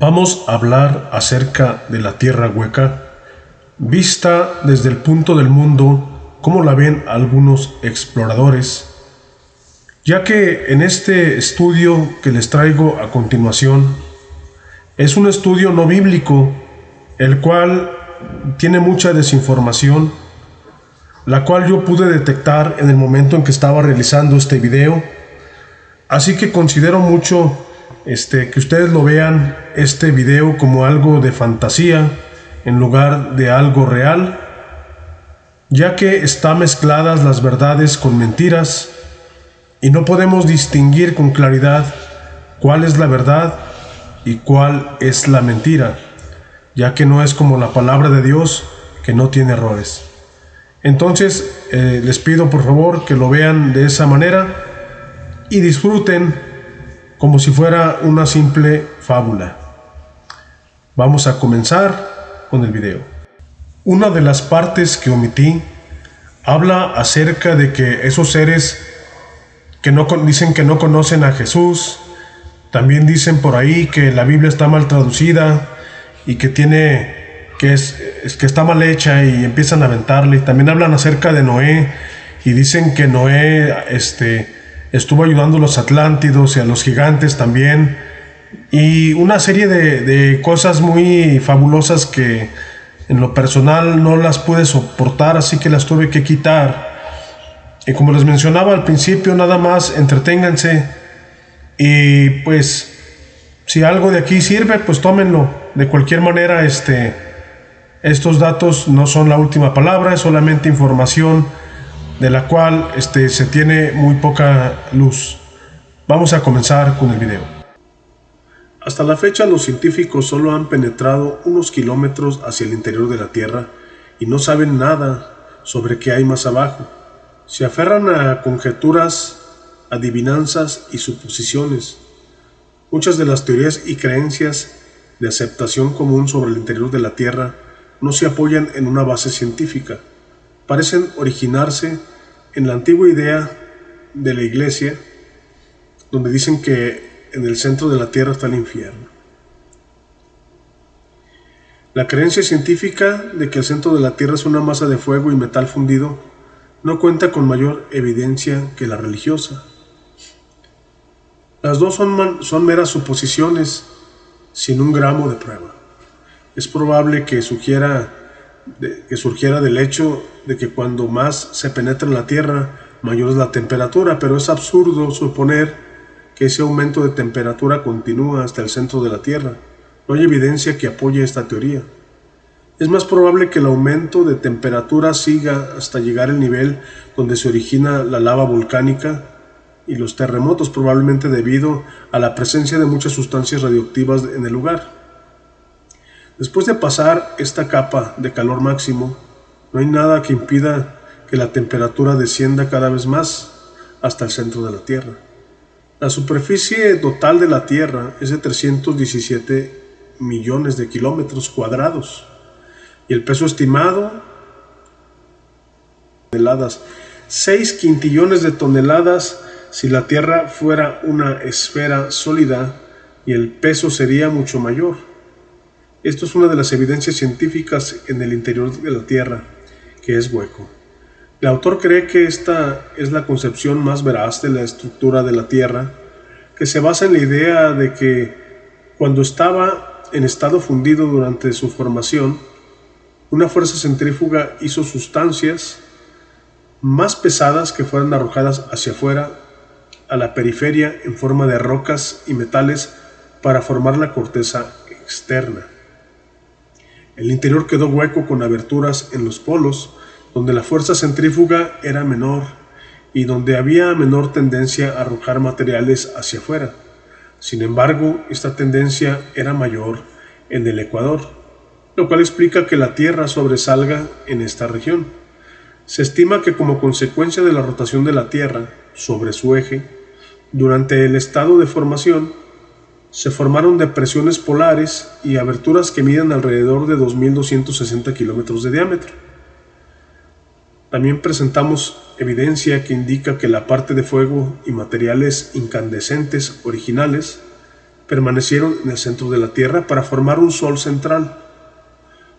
Vamos a hablar acerca de la Tierra hueca, vista desde el punto del mundo como la ven algunos exploradores, ya que en este estudio que les traigo a continuación es un estudio no bíblico, el cual tiene mucha desinformación, la cual yo pude detectar en el momento en que estaba realizando este video. Así que considero mucho que ustedes lo vean este video como algo de fantasía en lugar de algo real, ya que están mezcladas las verdades con mentiras y no podemos distinguir con claridad cuál es la verdad y cuál es la mentira, ya que no es como la palabra de Dios, que no tiene errores. Entonces les pido por favor que lo vean de esa manera y disfruten como si fuera una simple fábula. Vamos a comenzar con el video. Una de las partes que omití habla acerca de que esos seres que dicen que no conocen a Jesús, también dicen por ahí que la Biblia está mal traducida y que está mal hecha, y empiezan a aventarle. Y también hablan acerca de Noé y dicen que Noé estuvo ayudando a los atlántidos y a los gigantes también, y una serie de cosas muy fabulosas que en lo personal no las pude soportar, así que las tuve que quitar. Y como les mencionaba al principio, nada más entreténganse, y pues si algo de aquí sirve, pues tómenlo. De cualquier manera, estos datos no son la última palabra, es solamente información de la cual se tiene muy poca luz. Vamos a comenzar con el video. Hasta la fecha, los científicos solo han penetrado unos kilómetros hacia el interior de la Tierra y no saben nada sobre qué hay más abajo. Se aferran a conjeturas, adivinanzas y suposiciones. Muchas de las teorías y creencias de aceptación común sobre el interior de la Tierra no se apoyan en una base científica. Parecen originarse en la antigua idea de la Iglesia, donde dicen que en el centro de la Tierra está el infierno. La creencia científica de que el centro de la Tierra es una masa de fuego y metal fundido no cuenta con mayor evidencia que la religiosa. Las dos son meras suposiciones sin un gramo de prueba. Es probable que surgiera del hecho de que cuando más se penetra en la Tierra, mayor es la temperatura, pero es absurdo suponer que ese aumento de temperatura continúa hasta el centro de la Tierra. No hay evidencia que apoye esta teoría. Es más probable que el aumento de temperatura siga hasta llegar al nivel donde se origina la lava volcánica y los terremotos, probablemente debido a la presencia de muchas sustancias radioactivas en el lugar. Después de pasar esta capa de calor máximo, no hay nada que impida que la temperatura descienda cada vez más hasta el centro de la Tierra. La superficie total de la Tierra es de 317 millones de kilómetros cuadrados y el peso estimado toneladas, 6 quintillones de toneladas si la Tierra fuera una esfera sólida, y el peso sería mucho mayor. Esto es una de las evidencias científicas en el interior de la Tierra, que es hueco. El autor cree que esta es la concepción más veraz de la estructura de la Tierra, que se basa en la idea de que cuando estaba en estado fundido durante su formación, una fuerza centrífuga hizo sustancias más pesadas que fueran arrojadas hacia afuera a la periferia en forma de rocas y metales para formar la corteza externa. El interior quedó hueco con aberturas en los polos, donde la fuerza centrífuga era menor y donde había menor tendencia a arrojar materiales hacia afuera. Sin embargo, esta tendencia era mayor en el ecuador, lo cual explica que la Tierra sobresalga en esta región. Se estima que como consecuencia de la rotación de la Tierra sobre su eje, durante el estado de formación, se formaron depresiones polares y aberturas que miden alrededor de 2.260 kilómetros de diámetro. También presentamos evidencia que indica que la parte de fuego y materiales incandescentes originales permanecieron en el centro de la Tierra para formar un Sol central,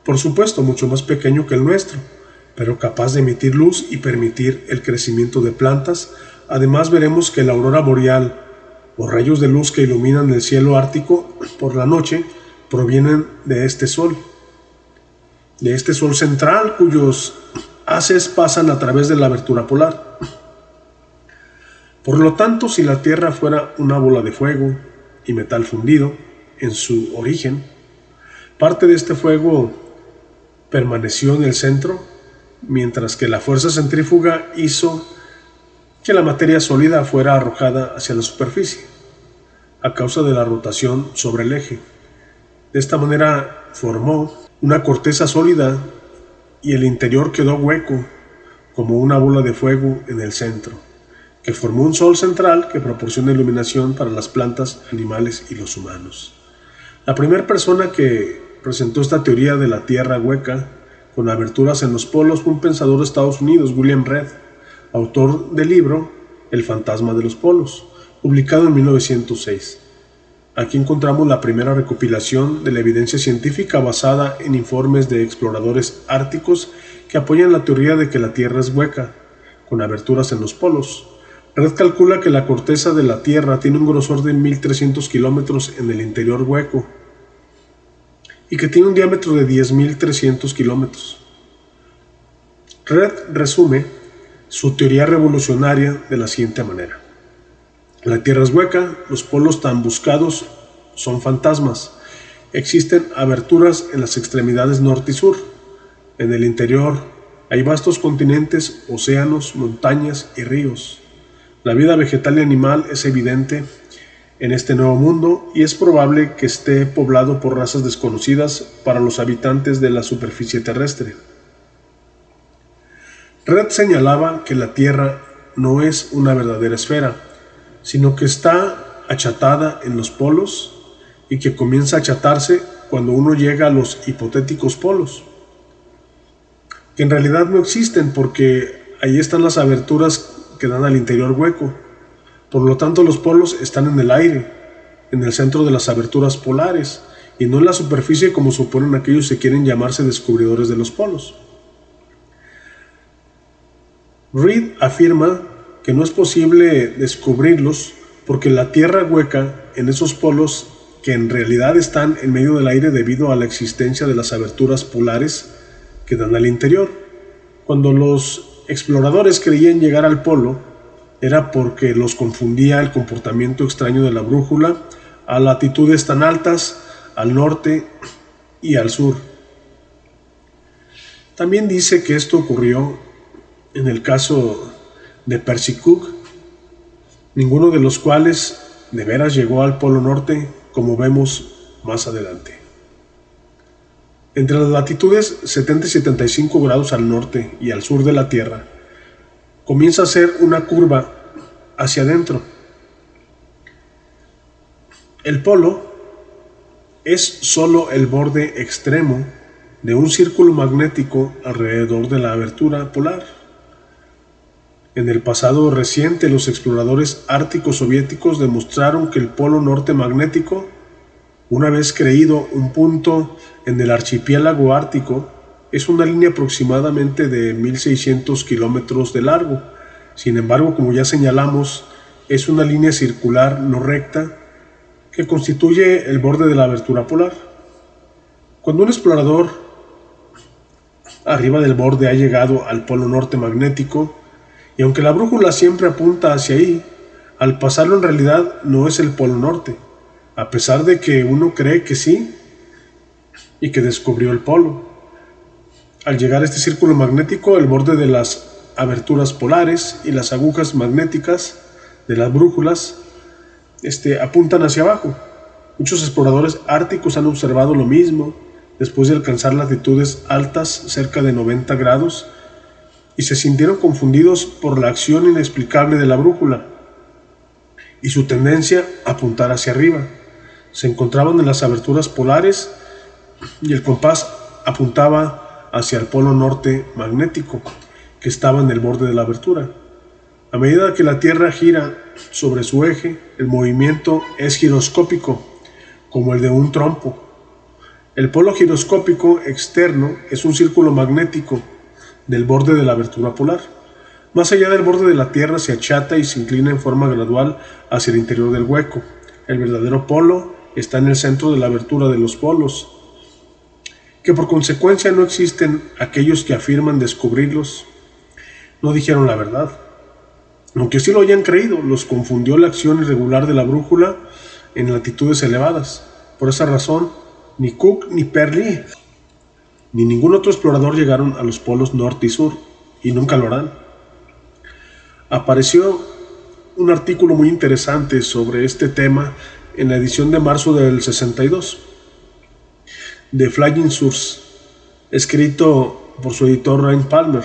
por supuesto mucho más pequeño que el nuestro, pero capaz de emitir luz y permitir el crecimiento de plantas. Además veremos que la aurora boreal o rayos de luz que iluminan el cielo ártico por la noche provienen de este Sol central, cuyos haces pasan a través de la abertura polar. Por lo tanto, si la Tierra fuera una bola de fuego y metal fundido en su origen, parte de este fuego permaneció en el centro, mientras que la fuerza centrífuga hizo que la materia sólida fuera arrojada hacia la superficie, a causa de la rotación sobre el eje. De esta manera formó una corteza sólida y el interior quedó hueco, como una bola de fuego en el centro, que formó un Sol central que proporciona iluminación para las plantas, animales y los humanos. La primera persona que presentó esta teoría de la Tierra hueca con aberturas en los polos fue un pensador de Estados Unidos, William Reid, autor del libro El fantasma de los polos, publicado en 1906. Aquí encontramos la primera recopilación de la evidencia científica basada en informes de exploradores árticos que apoyan la teoría de que la Tierra es hueca, con aberturas en los polos. Reid calcula que la corteza de la Tierra tiene un grosor de 1300 kilómetros en el interior hueco y que tiene un diámetro de 10.300 kilómetros. Reid resume su teoría revolucionaria de la siguiente manera: la Tierra es hueca, los polos tan buscados son fantasmas. Existen aberturas en las extremidades norte y sur. En el interior hay vastos continentes, océanos, montañas y ríos. La vida vegetal y animal es evidente en este nuevo mundo y es probable que esté poblado por razas desconocidas para los habitantes de la superficie terrestre. Reid señalaba que la Tierra no es una verdadera esfera, sino que está achatada en los polos y que comienza a achatarse cuando uno llega a los hipotéticos polos, que en realidad no existen porque ahí están las aberturas que dan al interior hueco. Por lo tanto, los polos están en el aire, en el centro de las aberturas polares, y no en la superficie como suponen aquellos que quieren llamarse descubridores de los polos. Reid afirma que no es posible descubrirlos porque la Tierra hueca en esos polos, que en realidad están en medio del aire debido a la existencia de las aberturas polares que dan al interior. Cuando los exploradores creían llegar al polo, era porque los confundía el comportamiento extraño de la brújula a latitudes tan altas, al norte y al sur. También dice que esto ocurrió en el caso de Percy Cook, ninguno de los cuales de veras llegó al Polo Norte, como vemos más adelante. Entre las latitudes 70 y 75 grados al norte y al sur de la Tierra, comienza a hacer una curva hacia adentro. El polo es solo el borde extremo de un círculo magnético alrededor de la abertura polar. En el pasado reciente, los exploradores árticos soviéticos demostraron que el polo norte magnético, una vez creído un punto en el archipiélago ártico, es una línea aproximadamente de 1600 kilómetros de largo. Sin embargo, como ya señalamos, es una línea circular no recta que constituye el borde de la abertura polar. Cuando un explorador arriba del borde ha llegado al polo norte magnético, y aunque la brújula siempre apunta hacia ahí, al pasarlo en realidad no es el polo norte, a pesar de que uno cree que sí y que descubrió el polo. Al llegar a este círculo magnético, el borde de las aberturas polares y las agujas magnéticas de las brújulas apuntan hacia abajo. Muchos exploradores árticos han observado lo mismo después de alcanzar latitudes altas cerca de 90 grados y se sintieron confundidos por la acción inexplicable de la brújula y su tendencia a apuntar hacia arriba. Se encontraban en las aberturas polares y el compás apuntaba hacia el polo norte magnético, que estaba en el borde de la abertura. A medida que la Tierra gira sobre su eje, el movimiento es giroscópico, como el de un trompo. El polo giroscópico externo es un círculo magnético del borde de la abertura polar. Más allá del borde de la Tierra se achata y se inclina en forma gradual hacia el interior del hueco. El verdadero polo está en el centro de la abertura de los polos, que por consecuencia no existen. Aquellos que afirman descubrirlos no dijeron la verdad. Aunque sí lo hayan creído, los confundió la acción irregular de la brújula en latitudes elevadas. Por esa razón, ni Cook ni Peary ni ningún otro explorador llegaron a los polos norte y sur, y nunca lo harán. Apareció un artículo muy interesante sobre este tema en la edición de marzo del 62 de Flying Source, escrito por su editor Ryan Palmer,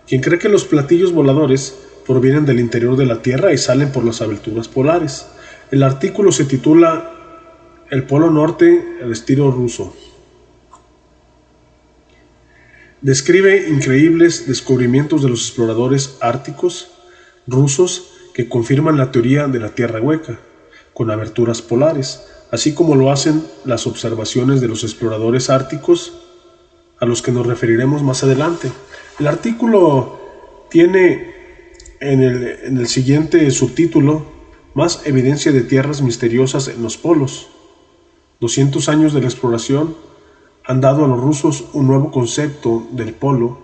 quien cree que los platillos voladores provienen del interior de la Tierra y salen por las aberturas polares. El artículo se titula El Polo Norte al estilo ruso. Describe increíbles descubrimientos de los exploradores árticos rusos que confirman la teoría de la Tierra hueca, con aberturas polares, así como lo hacen las observaciones de los exploradores árticos, a los que nos referiremos más adelante. El artículo tiene en el siguiente subtítulo: Más evidencia de tierras misteriosas en los polos. 200 años de la exploración han dado a los rusos un nuevo concepto del polo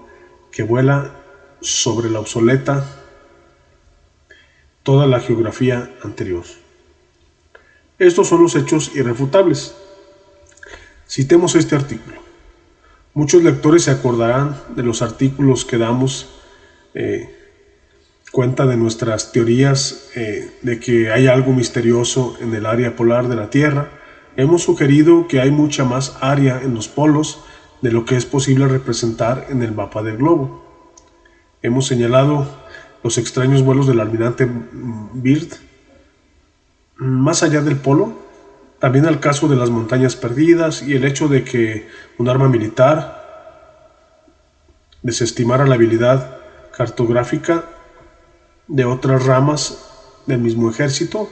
que vuela sobre la obsoleta toda la geografía anterior. Estos son los hechos irrefutables. Citemos este artículo. Muchos lectores se acordarán de los artículos que damos cuenta de nuestras teorías de que hay algo misterioso en el área polar de la Tierra. Hemos sugerido que hay mucha más área en los polos de lo que es posible representar en el mapa del globo. Hemos señalado los extraños vuelos del almirante Byrd más allá del polo, también el caso de las montañas perdidas y el hecho de que un arma militar desestimara la habilidad cartográfica de otras ramas del mismo ejército.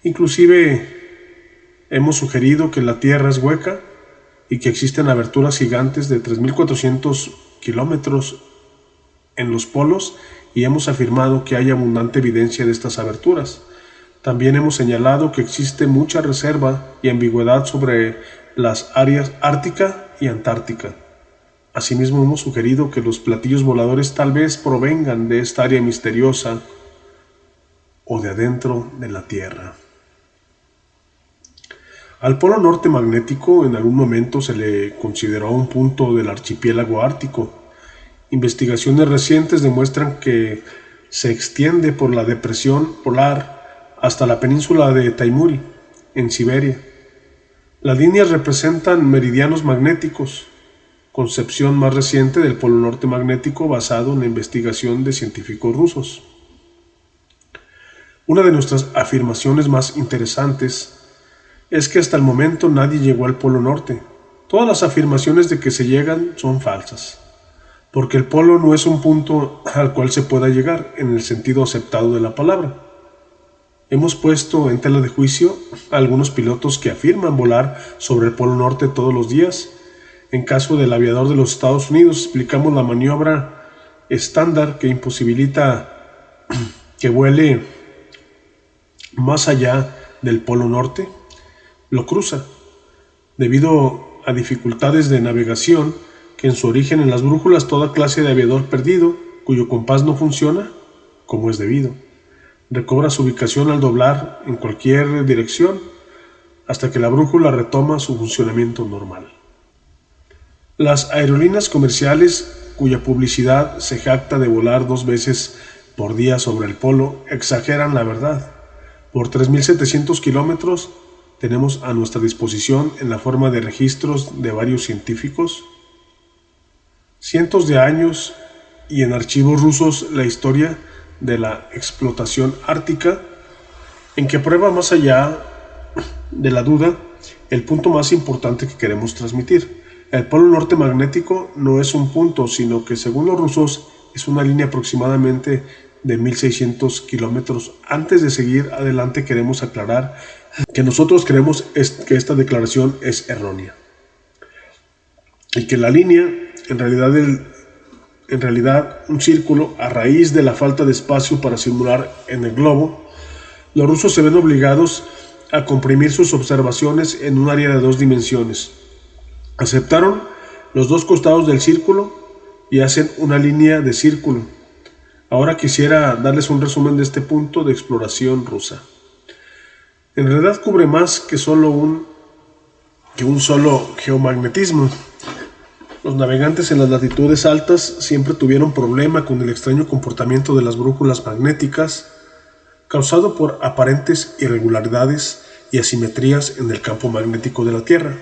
Inclusive hemos sugerido que la Tierra es hueca y que existen aberturas gigantes de 3.400 kilómetros en los polos, y hemos afirmado que hay abundante evidencia de estas aberturas. También hemos señalado que existe mucha reserva y ambigüedad sobre las áreas ártica y antártica. Asimismo, hemos sugerido que los platillos voladores tal vez provengan de esta área misteriosa o de adentro de la Tierra. Al Polo Norte magnético en algún momento se le consideró un punto del archipiélago ártico. Investigaciones recientes demuestran que se extiende por la depresión polar hasta la península de Taimuri, en Siberia. Las líneas representan meridianos magnéticos, concepción más reciente del Polo Norte magnético basado en la investigación de científicos rusos. Una de nuestras afirmaciones más interesantes es que hasta el momento nadie llegó al Polo Norte. Todas las afirmaciones de que se llegan son falsas, porque el polo no es un punto al cual se pueda llegar en el sentido aceptado de la palabra. Hemos puesto en tela de juicio a algunos pilotos que afirman volar sobre el Polo Norte todos los días. En caso del aviador de los Estados Unidos, explicamos la maniobra estándar que imposibilita que vuele más allá del Polo Norte. Lo cruza, debido a dificultades de navegación que en su origen en las brújulas. Toda clase de aviador perdido, cuyo compás no funciona como es debido, recobra su ubicación al doblar en cualquier dirección hasta que la brújula retoma su funcionamiento normal. Las aerolíneas comerciales, cuya publicidad se jacta de volar 2 veces por día sobre el polo, exageran la verdad. Por 3.700 kilómetros tenemos a nuestra disposición, en la forma de registros de varios científicos, cientos de años y en archivos rusos, la historia de la explotación ártica, en que prueba más allá de la duda el punto más importante que queremos transmitir. El Polo Norte magnético no es un punto, sino que según los rusos es una línea aproximadamente de 1.600 kilómetros. Antes de seguir adelante queremos aclarar que nosotros creemos que esta declaración es errónea y que la línea, en realidad un círculo, a raíz de la falta de espacio para simular en el globo, los rusos se ven obligados a comprimir sus observaciones en un área de 2 dimensiones. Aceptaron los 2 costados del círculo y hacen una línea de círculo. Ahora quisiera darles un resumen de este punto de exploración rusa. En realidad cubre más que un solo geomagnetismo. Los navegantes en las latitudes altas siempre tuvieron problema con el extraño comportamiento de las brújulas magnéticas, causado por aparentes irregularidades y asimetrías en el campo magnético de la Tierra.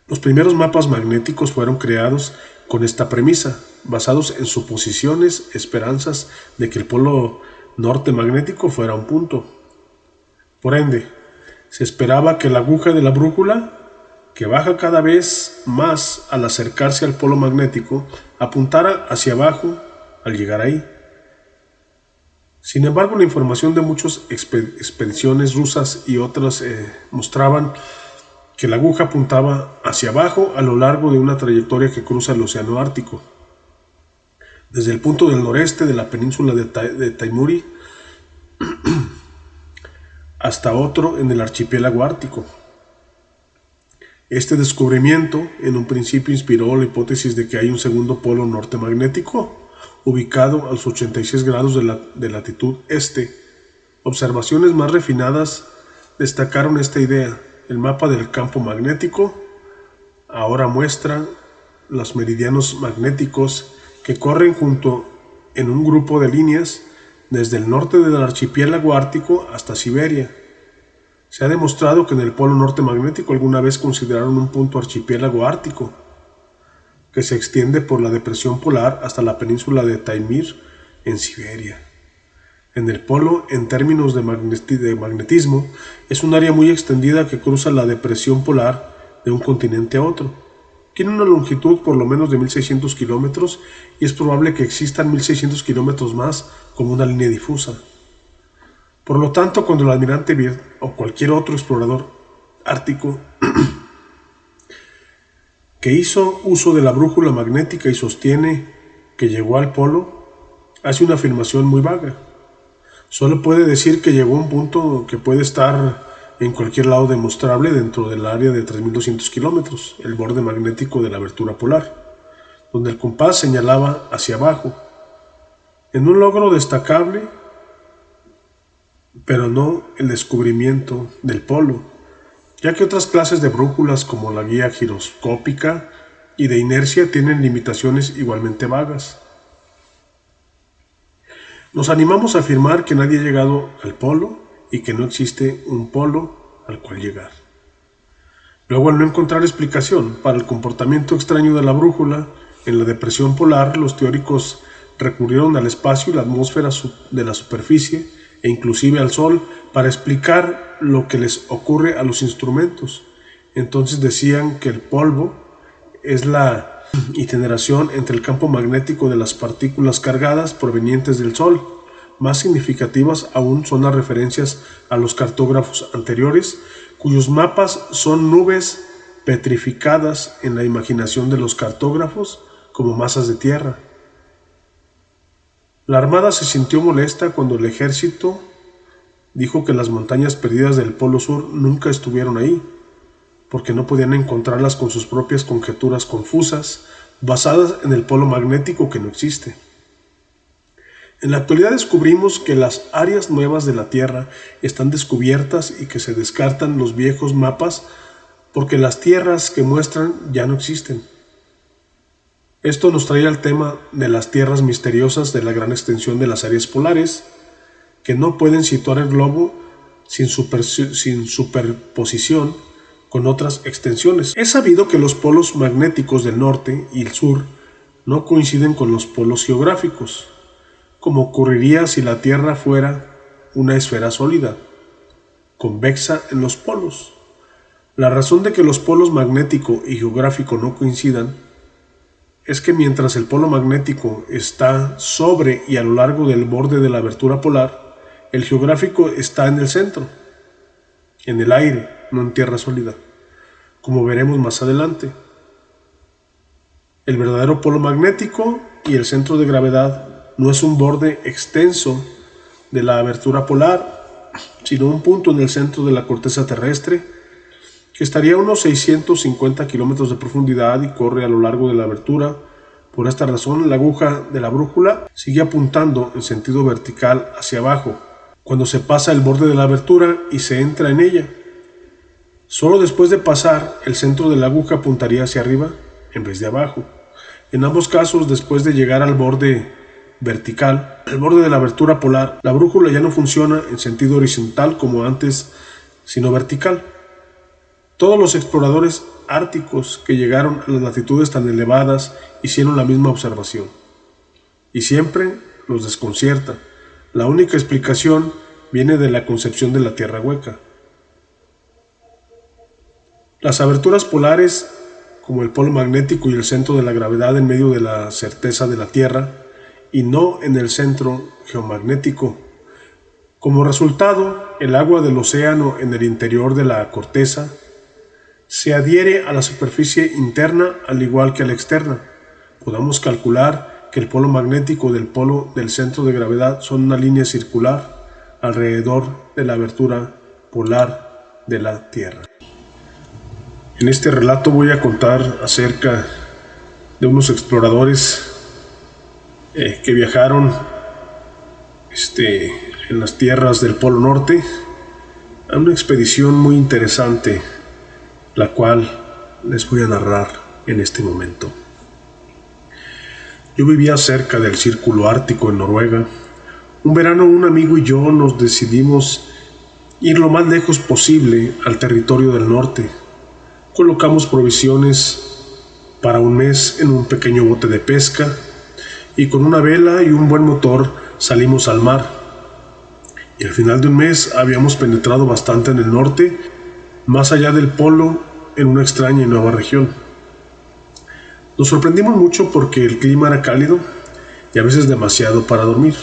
Los primeros mapas magnéticos fueron creados con esta premisa, basados en suposiciones, esperanzas de que el polo norte magnético fuera un punto. Por ende, se esperaba que la aguja de la brújula, que baja cada vez más al acercarse al polo magnético, apuntara hacia abajo al llegar ahí. Sin embargo, la información de muchas expediciones rusas y otras mostraban que la aguja apuntaba hacia abajo a lo largo de una trayectoria que cruza el océano Ártico, desde el punto del noreste de la península de Taimuri hasta otro en el archipiélago ártico. Este descubrimiento en un principio inspiró la hipótesis de que hay un segundo polo norte magnético ubicado a los 86 grados de latitud este. Observaciones más refinadas destacaron esta idea. El mapa del campo magnético ahora muestra los meridianos magnéticos que corren junto en un grupo de líneas desde el norte del archipiélago ártico hasta Siberia. Se ha demostrado que en el polo norte magnético alguna vez consideraron un punto archipiélago ártico que se extiende por la depresión polar hasta la península de Taimyr en Siberia. En el polo, en términos de magnetismo, es un área muy extendida que cruza la depresión polar de un continente a otro. Tiene una longitud por lo menos de 1600 kilómetros y es probable que existan 1600 kilómetros más como una línea difusa. Por lo tanto, cuando el almirante Byrd o cualquier otro explorador ártico que hizo uso de la brújula magnética y sostiene que llegó al polo, hace una afirmación muy vaga. Solo puede decir que llegó a un punto que puede estar en cualquier lado demostrable dentro del área de 3200 kilómetros, el borde magnético de la abertura polar, donde el compás señalaba hacia abajo, en un logro destacable, pero no el descubrimiento del polo, ya que otras clases de brújulas como la guía giroscópica y de inercia tienen limitaciones igualmente vagas. Nos animamos a afirmar que nadie ha llegado al polo y que no existe un polo al cual llegar. Luego, al no encontrar explicación para el comportamiento extraño de la brújula en la depresión polar, los teóricos recurrieron al espacio y la atmósfera de la superficie e inclusive al Sol para explicar lo que les ocurre a los instrumentos. Entonces decían que el polvo es la itineración entre el campo magnético de las partículas cargadas provenientes del Sol. Más significativas aún son las referencias a los cartógrafos anteriores, cuyos mapas son nubes petrificadas en la imaginación de los cartógrafos como masas de tierra. La Armada se sintió molesta cuando el ejército dijo que las montañas perdidas del Polo Sur nunca estuvieron ahí, porque no podían encontrarlas con sus propias conjeturas confusas, basadas en el polo magnético que no existe. En la actualidad descubrimos que las áreas nuevas de la Tierra están descubiertas y que se descartan los viejos mapas porque las tierras que muestran ya no existen. Esto nos trae al tema de las tierras misteriosas de la gran extensión de las áreas polares, que no pueden situar el globo sin superposición con otras extensiones. Es sabido que los polos magnéticos del norte y el sur no coinciden con los polos geográficos, como ocurriría si la Tierra fuera una esfera sólida, convexa en los polos. La razón de que los polos magnético y geográfico no coincidan es que mientras el polo magnético está sobre y a lo largo del borde de la abertura polar, el geográfico está en el centro. en el aire, no en tierra sólida, como veremos más adelante. El verdadero polo magnético y el centro de gravedad no es un borde extenso de la abertura polar, sino un punto en el centro de la corteza terrestre que estaría a unos 650 kilómetros de profundidad y corre a lo largo de la abertura. Por esta razón, la aguja de la brújula sigue apuntando en sentido vertical hacia abajo cuando se pasa el borde de la abertura y se entra en ella. Solo después de pasar, el centro de la aguja apuntaría hacia arriba en vez de abajo. En ambos casos, después de llegar al borde vertical, el borde de la abertura polar, la brújula ya no funciona en sentido horizontal como antes, sino vertical. Todos los exploradores árticos que llegaron a las latitudes tan elevadas hicieron la misma observación. Y siempre los desconcierta. La única explicación viene de la concepción de la Tierra hueca. Las aberturas polares, como el polo magnético y el centro de la gravedad en medio de la certeza de la Tierra, y no en el centro geomagnético. Como resultado, el agua del océano en el interior de la corteza se adhiere a la superficie interna al igual que a la externa. Podemos calcular que el polo magnético del polo del centro de gravedad son una línea circular alrededor de la abertura polar de la Tierra. En este relato voy a contar acerca de unos exploradores que viajaron en las tierras del Polo Norte a una expedición muy interesante, la cual les voy a narrar en este momento. Yo vivía cerca del Círculo Ártico en Noruega. Un verano un amigo y yo nos decidimos ir lo más lejos posible al territorio del norte. Colocamos provisiones para un mes en un pequeño bote de pesca y con una vela y un buen motor salimos al mar. Y al final de un mes habíamos penetrado bastante en el norte, más allá del polo, en una extraña y nueva región. Nos sorprendimos mucho porque el clima era cálido y a veces demasiado para dormir.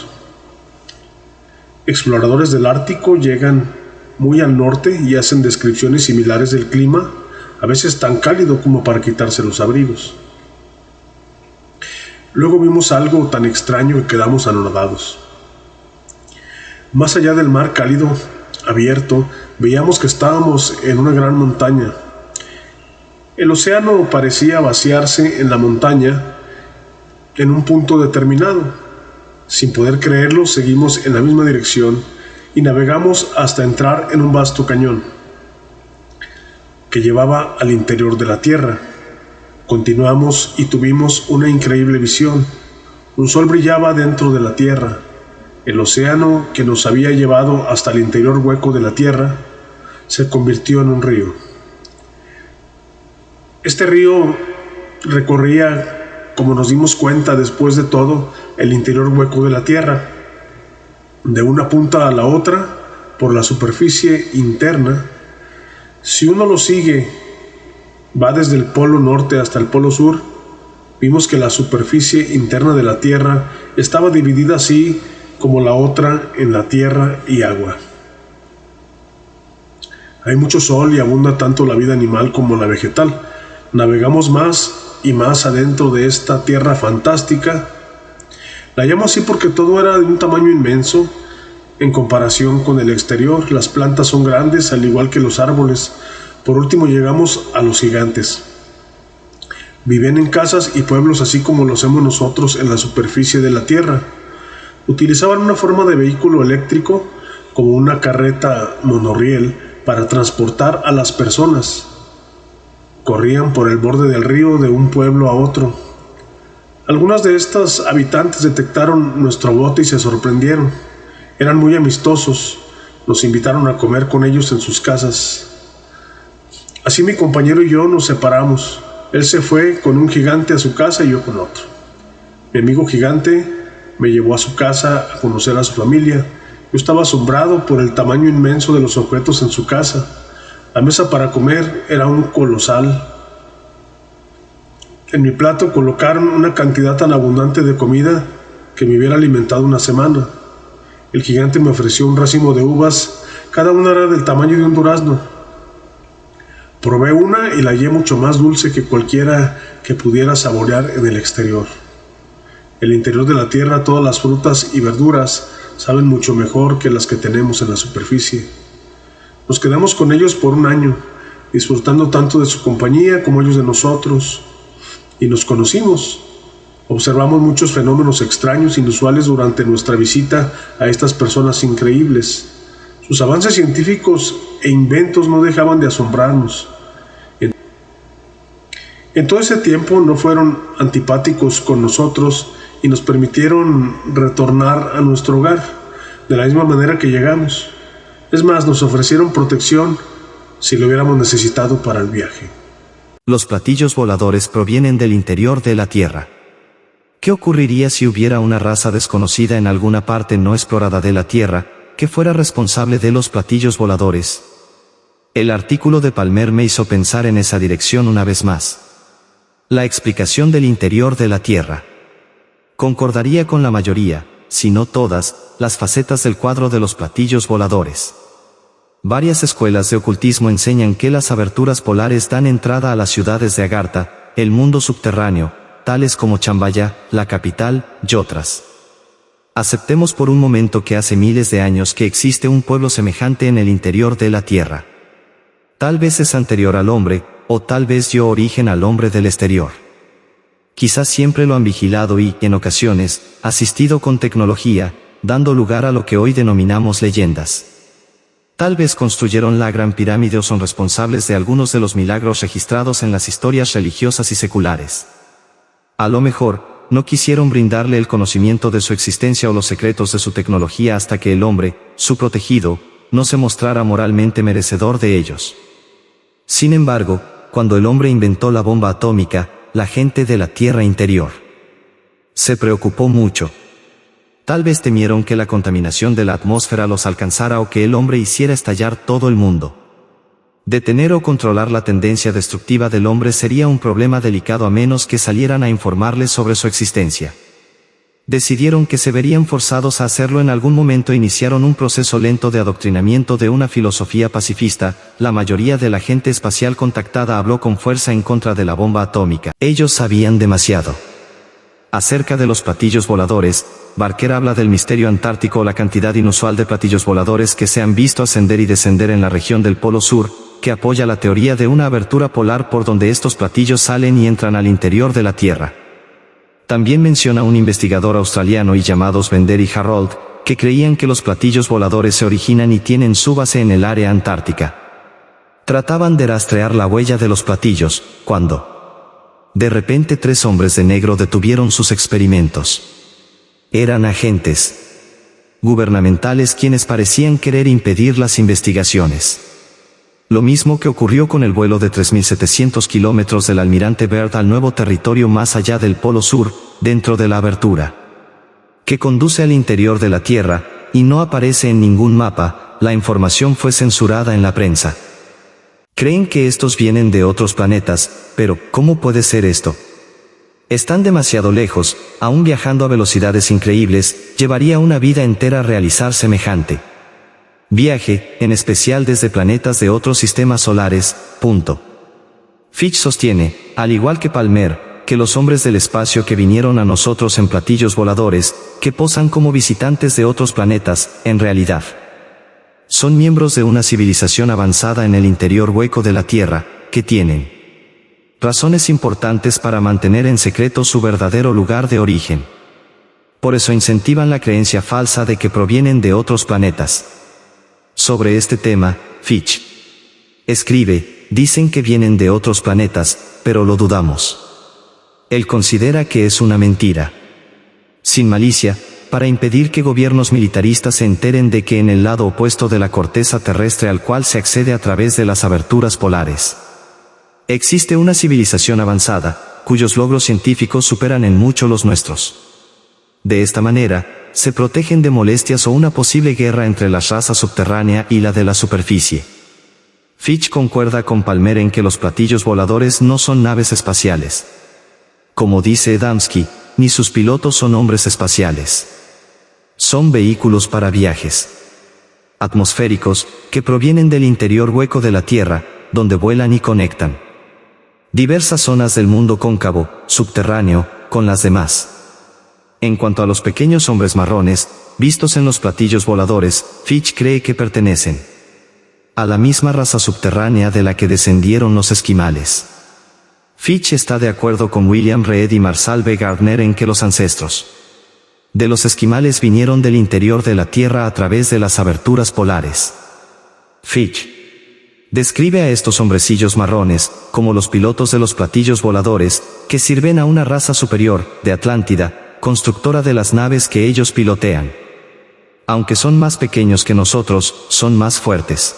Exploradores del Ártico llegan muy al norte y hacen descripciones similares del clima, a veces tan cálido como para quitarse los abrigos. Luego vimos algo tan extraño que quedamos anonadados. Más allá del mar cálido, abierto, veíamos que estábamos en una gran montaña. El océano parecía vaciarse en la montaña en un punto determinado. Sin poder creerlo, seguimos en la misma dirección y navegamos hasta entrar en un vasto cañón que llevaba al interior de la Tierra. Continuamos y tuvimos una increíble visión. Un sol brillaba dentro de la Tierra. El océano que nos había llevado hasta el interior hueco de la Tierra se convirtió en un río. Este río recorría, como nos dimos cuenta después de todo, el interior hueco de la Tierra, de una punta a la otra, por la superficie interna. Si uno lo sigue, va desde el polo norte hasta el polo sur. Vimos que la superficie interna de la Tierra estaba dividida así como la otra en la tierra y agua. Hay mucho sol y abunda tanto la vida animal como la vegetal. Navegamos más y más adentro de esta tierra fantástica. La llamo así porque todo era de un tamaño inmenso en comparación con el exterior. Las plantas son grandes, al igual que los árboles. Por último llegamos a los gigantes. Vivían en casas y pueblos así como lo hacemos nosotros en la superficie de la tierra. Utilizaban una forma de vehículo eléctrico como una carreta monorriel para transportar a las personas. Corrían por el borde del río de un pueblo a otro. Algunas de estas habitantes detectaron nuestro bote y se sorprendieron. Eran muy amistosos. Nos invitaron a comer con ellos en sus casas. Así mi compañero y yo nos separamos. Él se fue con un gigante a su casa y yo con otro. Mi amigo gigante me llevó a su casa a conocer a su familia. Yo estaba asombrado por el tamaño inmenso de los objetos en su casa. La mesa para comer era un colosal. En mi plato colocaron una cantidad tan abundante de comida que me hubiera alimentado una semana. El gigante me ofreció un racimo de uvas Cada una era del tamaño de un durazno. Probé una y la hallé mucho más dulce que cualquiera que pudiera saborear en el exterior. El interior de la tierra, todas las frutas y verduras saben mucho mejor que las que tenemos en la superficie. Nos quedamos con ellos por un año, disfrutando tanto de su compañía como ellos de nosotros, y nos conocimos. Observamos muchos fenómenos extraños, inusuales durante nuestra visita a estas personas increíbles. Sus avances científicos e inventos no dejaban de asombrarnos. En todo ese tiempo no fueron antipáticos con nosotros y nos permitieron retornar a nuestro hogar de la misma manera que llegamos. Es más, nos ofrecieron protección si lo hubiéramos necesitado para el viaje. Los platillos voladores provienen del interior de la Tierra. ¿Qué ocurriría si hubiera una raza desconocida en alguna parte no explorada de la Tierra que fuera responsable de los platillos voladores? El artículo de Palmer me hizo pensar en esa dirección una vez más. La explicación del interior de la Tierra concordaría con la mayoría, si no todas, las facetas del cuadro de los platillos voladores. Varias escuelas de ocultismo enseñan que las aberturas polares dan entrada a las ciudades de Agartha, el mundo subterráneo, tales como Chambaya, la capital, y otras. Aceptemos por un momento que hace miles de años que existe un pueblo semejante en el interior de la Tierra. Tal vez es anterior al hombre, o tal vez dio origen al hombre del exterior. Quizás siempre lo han vigilado y, en ocasiones, asistido con tecnología, dando lugar a lo que hoy denominamos leyendas. Tal vez construyeron la Gran Pirámide o son responsables de algunos de los milagros registrados en las historias religiosas y seculares. A lo mejor, no quisieron brindarle el conocimiento de su existencia o los secretos de su tecnología hasta que el hombre, su protegido, no se mostrara moralmente merecedor de ellos. Sin embargo, cuando el hombre inventó la bomba atómica, la gente de la Tierra interior se preocupó mucho. Tal vez temieron que la contaminación de la atmósfera los alcanzara o que el hombre hiciera estallar todo el mundo. Detener o controlar la tendencia destructiva del hombre sería un problema delicado a menos que salieran a informarles sobre su existencia. Decidieron que se verían forzados a hacerlo en algún momento e iniciaron un proceso lento de adoctrinamiento de una filosofía pacifista. La mayoría de la gente espacial contactada habló con fuerza en contra de la bomba atómica. Ellos sabían demasiado. Acerca de los platillos voladores, Barker habla del misterio antártico o la cantidad inusual de platillos voladores que se han visto ascender y descender en la región del Polo Sur, que apoya la teoría de una abertura polar por donde estos platillos salen y entran al interior de la Tierra. También menciona un investigador australiano y llamados Bender y Harold, que creían que los platillos voladores se originan y tienen su base en el área antártica. Trataban de rastrear la huella de los platillos, cuando de repente 3 hombres de negro detuvieron sus experimentos. Eran agentes gubernamentales quienes parecían querer impedir las investigaciones. Lo mismo que ocurrió con el vuelo de 3.700 kilómetros del almirante Byrd al nuevo territorio más allá del Polo Sur, dentro de la abertura que conduce al interior de la Tierra, y no aparece en ningún mapa. La información fue censurada en la prensa. Creen que estos vienen de otros planetas, pero ¿cómo puede ser esto? Están demasiado lejos, aún viajando a velocidades increíbles, llevaría una vida entera realizar semejante viaje, en especial desde planetas de otros sistemas solares. Fitch sostiene, al igual que Palmer, que los hombres del espacio que vinieron a nosotros en platillos voladores, que posan como visitantes de otros planetas, en realidad son miembros de una civilización avanzada en el interior hueco de la Tierra, que tienen razones importantes para mantener en secreto su verdadero lugar de origen. Por eso incentivan la creencia falsa de que provienen de otros planetas. Sobre este tema, Fitch escribe, dicen que vienen de otros planetas, pero lo dudamos. Él considera que es una mentira. Sin malicia, para impedir que gobiernos militaristas se enteren de que en el lado opuesto de la corteza terrestre al cual se accede a través de las aberturas polares, existe una civilización avanzada, cuyos logros científicos superan en mucho los nuestros. De esta manera, se protegen de molestias o una posible guerra entre la raza subterránea y la de la superficie. Fitch concuerda con Palmer en que los platillos voladores no son naves espaciales. Como dice Adamski, ni sus pilotos son hombres espaciales. Son vehículos para viajes. atmosféricos, que provienen del interior hueco de la Tierra, donde vuelan y conectan diversas zonas del mundo cóncavo, subterráneo, con las demás. En cuanto a los pequeños hombres marrones, vistos en los platillos voladores, Fitch cree que pertenecen a la misma raza subterránea de la que descendieron los esquimales. Fitch está de acuerdo con William Reed y Marshall B. Gardner en que los ancestros de los esquimales vinieron del interior de la Tierra a través de las aberturas polares. Fitch describe a estos hombrecillos marrones como los pilotos de los platillos voladores, que sirven a una raza superior, de Atlántida, constructora de las naves que ellos pilotean. Aunque son más pequeños que nosotros, son más fuertes.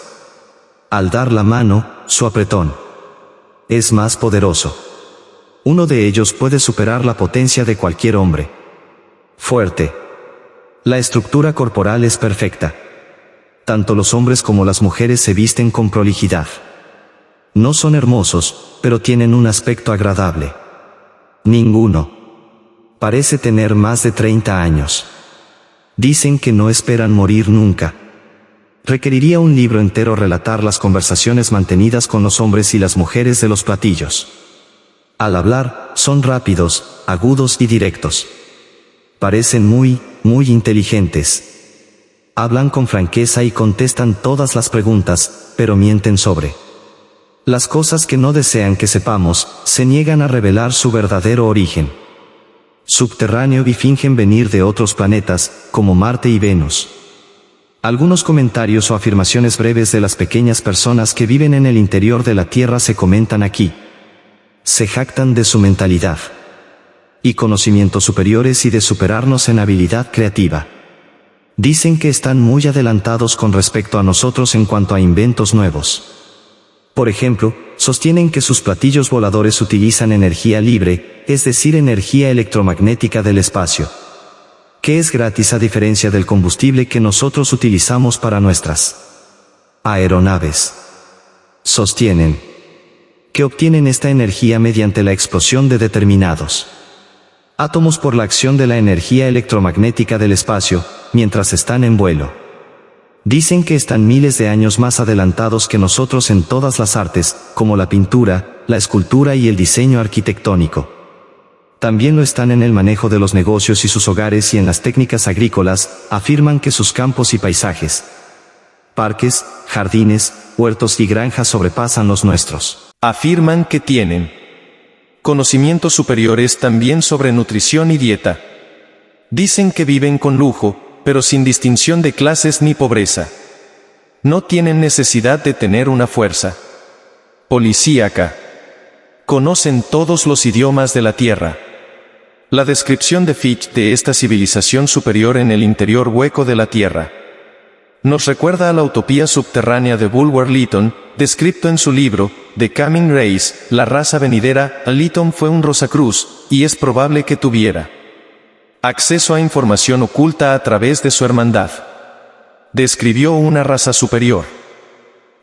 Al dar la mano, su apretón es más poderoso. Uno de ellos puede superar la potencia de cualquier hombre fuerte. La estructura corporal es perfecta. Tanto los hombres como las mujeres se visten con prolijidad. No son hermosos, pero tienen un aspecto agradable. Ninguno parece tener más de 30 años. Dicen que no esperan morir nunca. Requeriría un libro entero relatar las conversaciones mantenidas con los hombres y las mujeres de los platillos. Al hablar, son rápidos, agudos y directos. Parecen muy inteligentes. Hablan con franqueza y contestan todas las preguntas, pero mienten sobre las cosas que no desean que sepamos, se niegan a revelar su verdadero origen subterráneo y fingen venir de otros planetas, como Marte y Venus. Algunos comentarios o afirmaciones breves de las pequeñas personas que viven en el interior de la Tierra se comentan aquí. Se jactan de su mentalidad y conocimientos superiores y de superarnos en habilidad creativa. Dicen que están muy adelantados con respecto a nosotros en cuanto a inventos nuevos. Por ejemplo, sostienen que sus platillos voladores utilizan energía libre, es decir, energía electromagnética del espacio, que es gratis a diferencia del combustible que nosotros utilizamos para nuestras aeronaves. Sostienen que obtienen esta energía mediante la explosión de determinados átomos por la acción de la energía electromagnética del espacio, mientras están en vuelo. Dicen que están miles de años más adelantados que nosotros en todas las artes, como la pintura, la escultura y el diseño arquitectónico. También lo están en el manejo de los negocios y sus hogares y en las técnicas agrícolas. Afirman que sus campos y paisajes, parques, jardines, huertos y granjas sobrepasan los nuestros. Afirman que tienen conocimientos superiores también sobre nutrición y dieta. Dicen que viven con lujo, pero sin distinción de clases ni pobreza. No tienen necesidad de tener una fuerza policíaca. Conocen todos los idiomas de la Tierra. La descripción de Fitch de esta civilización superior en el interior hueco de la Tierra nos recuerda a la utopía subterránea de Bulwer Lytton, descrito en su libro, The Coming Race, la raza venidera. Lytton fue un Rosacruz, y es probable que tuviera acceso a información oculta a través de su hermandad. Describió una raza superior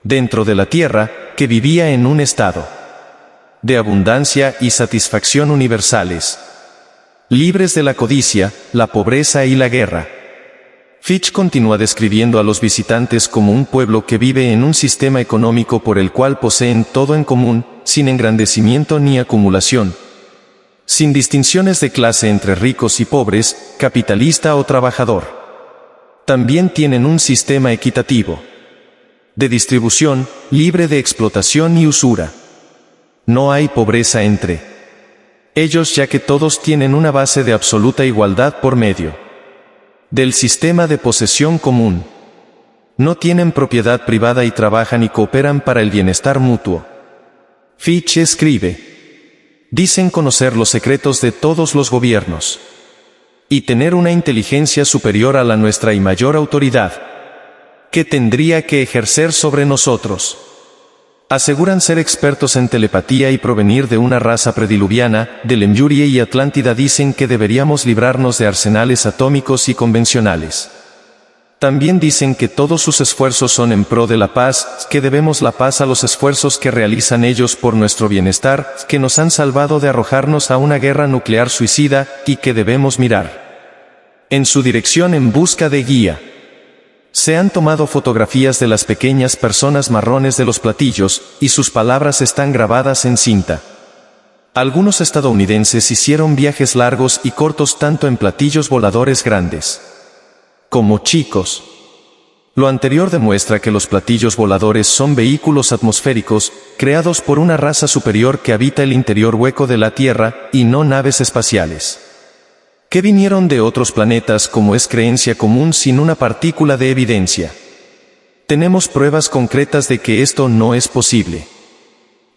dentro de la Tierra, que vivía en un estado de abundancia y satisfacción universales, libres de la codicia, la pobreza y la guerra. Fitch continúa describiendo a los visitantes como un pueblo que vive en un sistema económico por el cual poseen todo en común, sin engrandecimiento ni acumulación, sin distinciones de clase entre ricos y pobres, capitalista o trabajador. También tienen un sistema equitativo de distribución, libre de explotación y usura. No hay pobreza entre ellos, ya que todos tienen una base de absoluta igualdad por medio del sistema de posesión común. No tienen propiedad privada y trabajan y cooperan para el bienestar mutuo. Fitch escribe: dicen conocer los secretos de todos los gobiernos y tener una inteligencia superior a la nuestra y mayor autoridad que tendría que ejercer sobre nosotros. Aseguran ser expertos en telepatía y provenir de una raza prediluviana, de Lemuria y Atlántida. Dicen que deberíamos librarnos de arsenales atómicos y convencionales. También dicen que todos sus esfuerzos son en pro de la paz, que debemos la paz a los esfuerzos que realizan ellos por nuestro bienestar, que nos han salvado de arrojarnos a una guerra nuclear suicida, y que debemos mirar en su dirección en busca de guía. Se han tomado fotografías de las pequeñas personas marrones de los platillos, y sus palabras están grabadas en cinta. Algunos estadounidenses hicieron viajes largos y cortos tanto en platillos voladores grandes como chicos. Lo anterior demuestra que los platillos voladores son vehículos atmosféricos, creados por una raza superior que habita el interior hueco de la Tierra, y no naves espaciales que vinieron de otros planetas, como es creencia común, sin una partícula de evidencia. Tenemos pruebas concretas de que esto no es posible,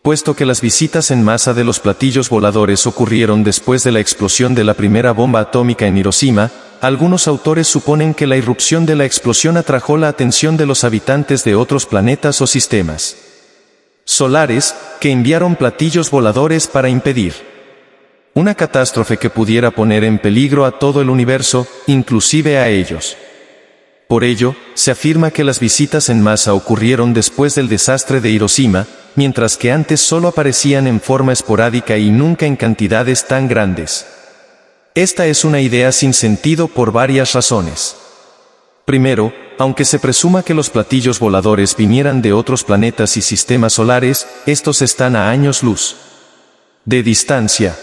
puesto que las visitas en masa de los platillos voladores ocurrieron después de la explosión de la primera bomba atómica en Hiroshima. Algunos autores suponen que la irrupción de la explosión atrajo la atención de los habitantes de otros planetas o sistemas solares, que enviaron platillos voladores para impedir una catástrofe que pudiera poner en peligro a todo el universo, inclusive a ellos. Por ello, se afirma que las visitas en masa ocurrieron después del desastre de Hiroshima, mientras que antes solo aparecían en forma esporádica y nunca en cantidades tan grandes. Esta es una idea sin sentido por varias razones. Primero, aunque se presuma que los platillos voladores vinieran de otros planetas y sistemas solares, estos están a años luz de distancia.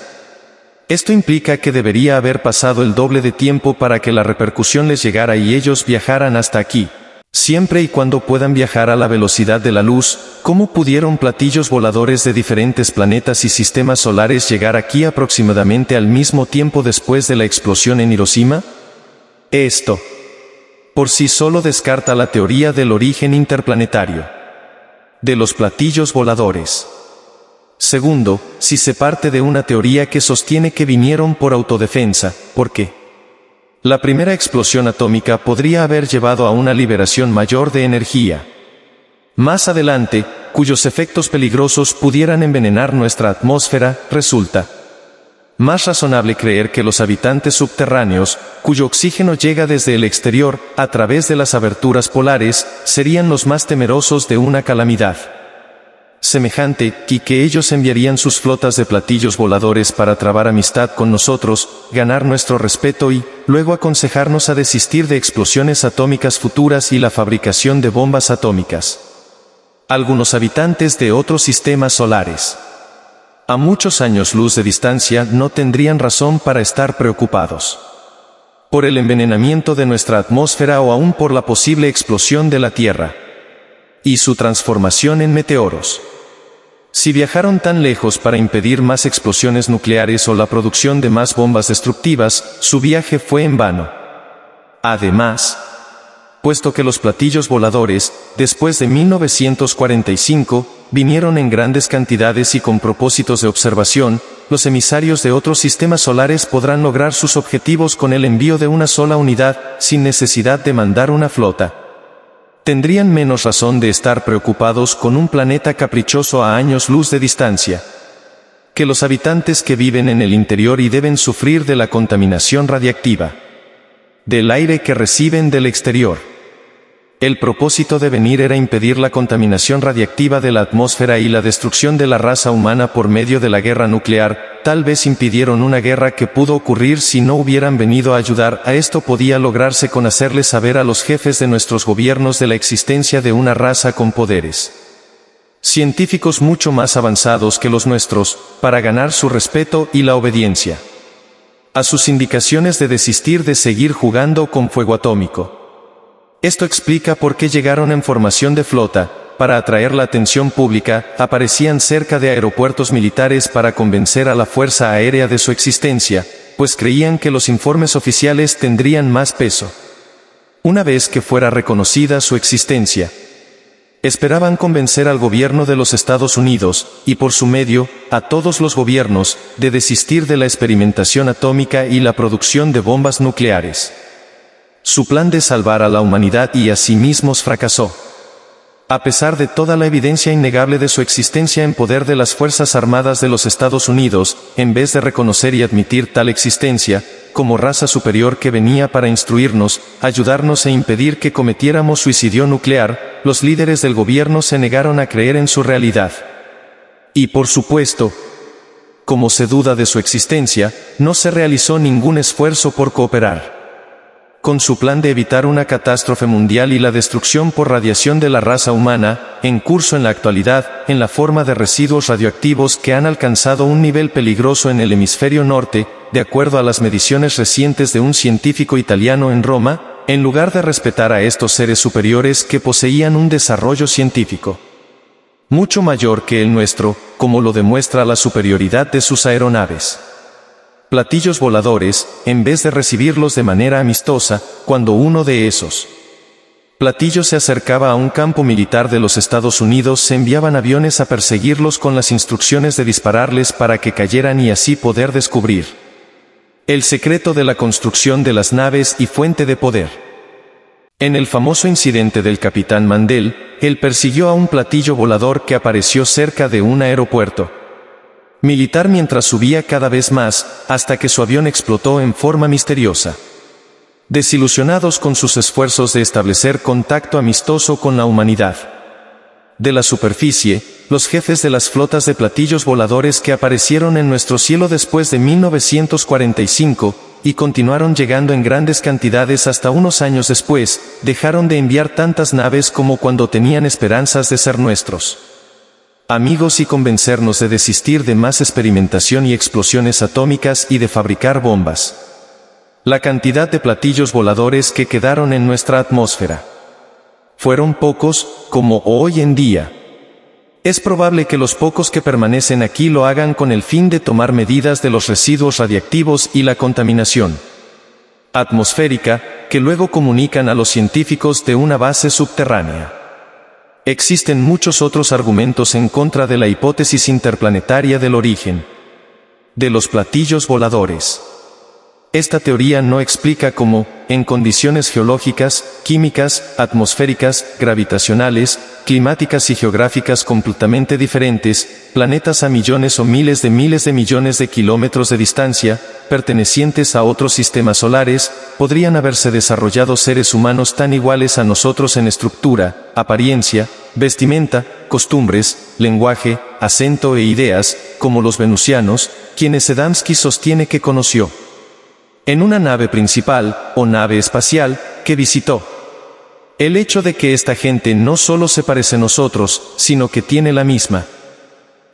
Esto implica que debería haber pasado el doble de tiempo para que la repercusión les llegara y ellos viajaran hasta aquí. Siempre y cuando puedan viajar a la velocidad de la luz, ¿cómo pudieron platillos voladores de diferentes planetas y sistemas solares llegar aquí aproximadamente al mismo tiempo después de la explosión en Hiroshima? Esto por sí solo descarta la teoría del origen interplanetario de los platillos voladores. Segundo, si se parte de una teoría que sostiene que vinieron por autodefensa, ¿por qué? La primera explosión atómica podría haber llevado a una liberación mayor de energía más adelante, cuyos efectos peligrosos pudieran envenenar nuestra atmósfera. Resulta más razonable creer que los habitantes subterráneos, cuyo oxígeno llega desde el exterior, a través de las aberturas polares, serían los más temerosos de una calamidad semejante, y que ellos enviarían sus flotas de platillos voladores para trabar amistad con nosotros, ganar nuestro respeto y, luego aconsejarnos a desistir de explosiones atómicas futuras y la fabricación de bombas atómicas. Algunos habitantes de otros sistemas solares, a muchos años luz de distancia, no tendrían razón para estar preocupados por el envenenamiento de nuestra atmósfera o aún por la posible explosión de la Tierra y su transformación en meteoros. Si viajaron tan lejos para impedir más explosiones nucleares o la producción de más bombas destructivas, su viaje fue en vano. Además, puesto que los platillos voladores, después de 1945, vinieron en grandes cantidades y con propósitos de observación, los emisarios de otros sistemas solares podrán lograr sus objetivos con el envío de una sola unidad, sin necesidad de mandar una flota. Tendrían menos razón de estar preocupados con un planeta caprichoso a años luz de distancia que los habitantes que viven en el interior y deben sufrir de la contaminación radiactiva del aire que reciben del exterior. El propósito de venir era impedir la contaminación radiactiva de la atmósfera y la destrucción de la raza humana por medio de la guerra nuclear. Tal vez impidieron una guerra que pudo ocurrir si no hubieran venido a ayudar. A esto podía lograrse con hacerles saber a los jefes de nuestros gobiernos de la existencia de una raza con poderes científicos mucho más avanzados que los nuestros, para ganar su respeto y la obediencia a sus indicaciones de desistir de seguir jugando con fuego atómico. Esto explica por qué llegaron en formación de flota, para atraer la atención pública, aparecían cerca de aeropuertos militares para convencer a la Fuerza Aérea de su existencia, pues creían que los informes oficiales tendrían más peso una vez que fuera reconocida su existencia. Esperaban convencer al gobierno de los Estados Unidos, y por su medio, a todos los gobiernos, de desistir de la experimentación atómica y la producción de bombas nucleares. Su plan de salvar a la humanidad y a sí mismos fracasó. A pesar de toda la evidencia innegable de su existencia en poder de las Fuerzas Armadas de los Estados Unidos, en vez de reconocer y admitir tal existencia, como raza superior que venía para instruirnos, ayudarnos e impedir que cometiéramos suicidio nuclear, los líderes del gobierno se negaron a creer en su realidad. Y por supuesto, como se duda de su existencia, no se realizó ningún esfuerzo por cooperar con su plan de evitar una catástrofe mundial y la destrucción por radiación de la raza humana, en curso en la actualidad, en la forma de residuos radioactivos que han alcanzado un nivel peligroso en el hemisferio norte, de acuerdo a las mediciones recientes de un científico italiano en Roma, en lugar de respetar a estos seres superiores que poseían un desarrollo científico mucho mayor que el nuestro, como lo demuestra la superioridad de sus aeronaves. Platillos voladores, en vez de recibirlos de manera amistosa, cuando uno de esos platillos se acercaba a un campo militar de los Estados Unidos, se enviaban aviones a perseguirlos con las instrucciones de dispararles para que cayeran y así poder descubrir el secreto de la construcción de las naves y fuente de poder. En el famoso incidente del capitán Mandel, él persiguió a un platillo volador que apareció cerca de un aeropuerto militar mientras subía cada vez más, hasta que su avión explotó en forma misteriosa. Desilusionados con sus esfuerzos de establecer contacto amistoso con la humanidad de la superficie, los jefes de las flotas de platillos voladores que aparecieron en nuestro cielo después de 1945, y continuaron llegando en grandes cantidades hasta unos años después, dejaron de enviar tantas naves como cuando tenían esperanzas de ser nuestros amigos y convencernos de desistir de más experimentación y explosiones atómicas y de fabricar bombas. La cantidad de platillos voladores que quedaron en nuestra atmósfera fueron pocos, como hoy en día. Es probable que los pocos que permanecen aquí lo hagan con el fin de tomar medidas de los residuos radiactivos y la contaminación atmosférica, que luego comunican a los científicos de una base subterránea. Existen muchos otros argumentos en contra de la hipótesis interplanetaria del origen de los platillos voladores. Esta teoría no explica cómo, en condiciones geológicas, químicas, atmosféricas, gravitacionales, climáticas y geográficas completamente diferentes, planetas a millones o miles de millones de kilómetros de distancia, pertenecientes a otros sistemas solares, podrían haberse desarrollado seres humanos tan iguales a nosotros en estructura, apariencia, vestimenta, costumbres, lenguaje, acento e ideas, como los venusianos, quienes Adamski sostiene que conoció en una nave principal, o nave espacial, que visitó. El hecho de que esta gente no solo se parece a nosotros, sino que tiene la misma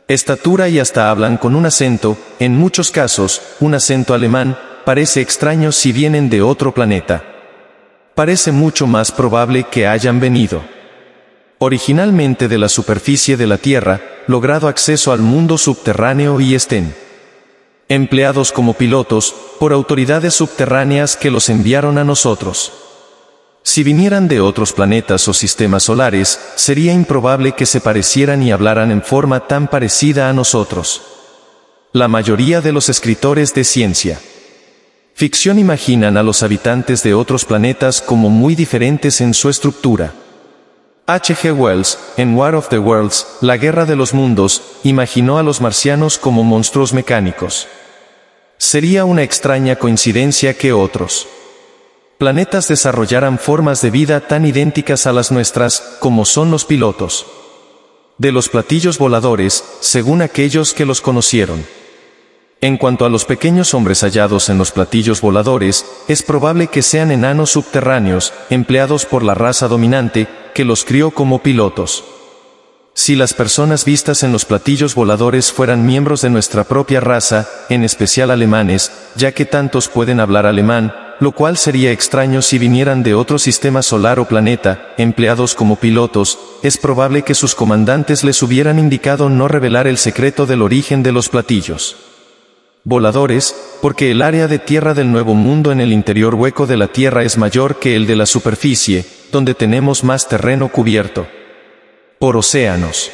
estatura y hasta hablan con un acento, en muchos casos, un acento alemán, parece extraño si vienen de otro planeta. Parece mucho más probable que hayan venido originalmente de la superficie de la Tierra, logrado acceso al mundo subterráneo y estén empleados como pilotos, por autoridades subterráneas que los enviaron a nosotros. Si vinieran de otros planetas o sistemas solares, sería improbable que se parecieran y hablaran en forma tan parecida a nosotros. La mayoría de los escritores de ciencia ficción imaginan a los habitantes de otros planetas como muy diferentes en su estructura. H.G. Wells, en War of the Worlds, La Guerra de los Mundos, imaginó a los marcianos como monstruos mecánicos. Sería una extraña coincidencia que otros planetas desarrollaran formas de vida tan idénticas a las nuestras, como son los pilotos de los platillos voladores, según aquellos que los conocieron. En cuanto a los pequeños hombres hallados en los platillos voladores, es probable que sean enanos subterráneos, empleados por la raza dominante, que los crió como pilotos. Si las personas vistas en los platillos voladores fueran miembros de nuestra propia raza, en especial alemanes, ya que tantos pueden hablar alemán, lo cual sería extraño si vinieran de otro sistema solar o planeta, empleados como pilotos, es probable que sus comandantes les hubieran indicado no revelar el secreto del origen de los platillos voladores, porque el área de tierra del Nuevo Mundo en el interior hueco de la Tierra es mayor que el de la superficie, donde tenemos más terreno cubierto por océanos.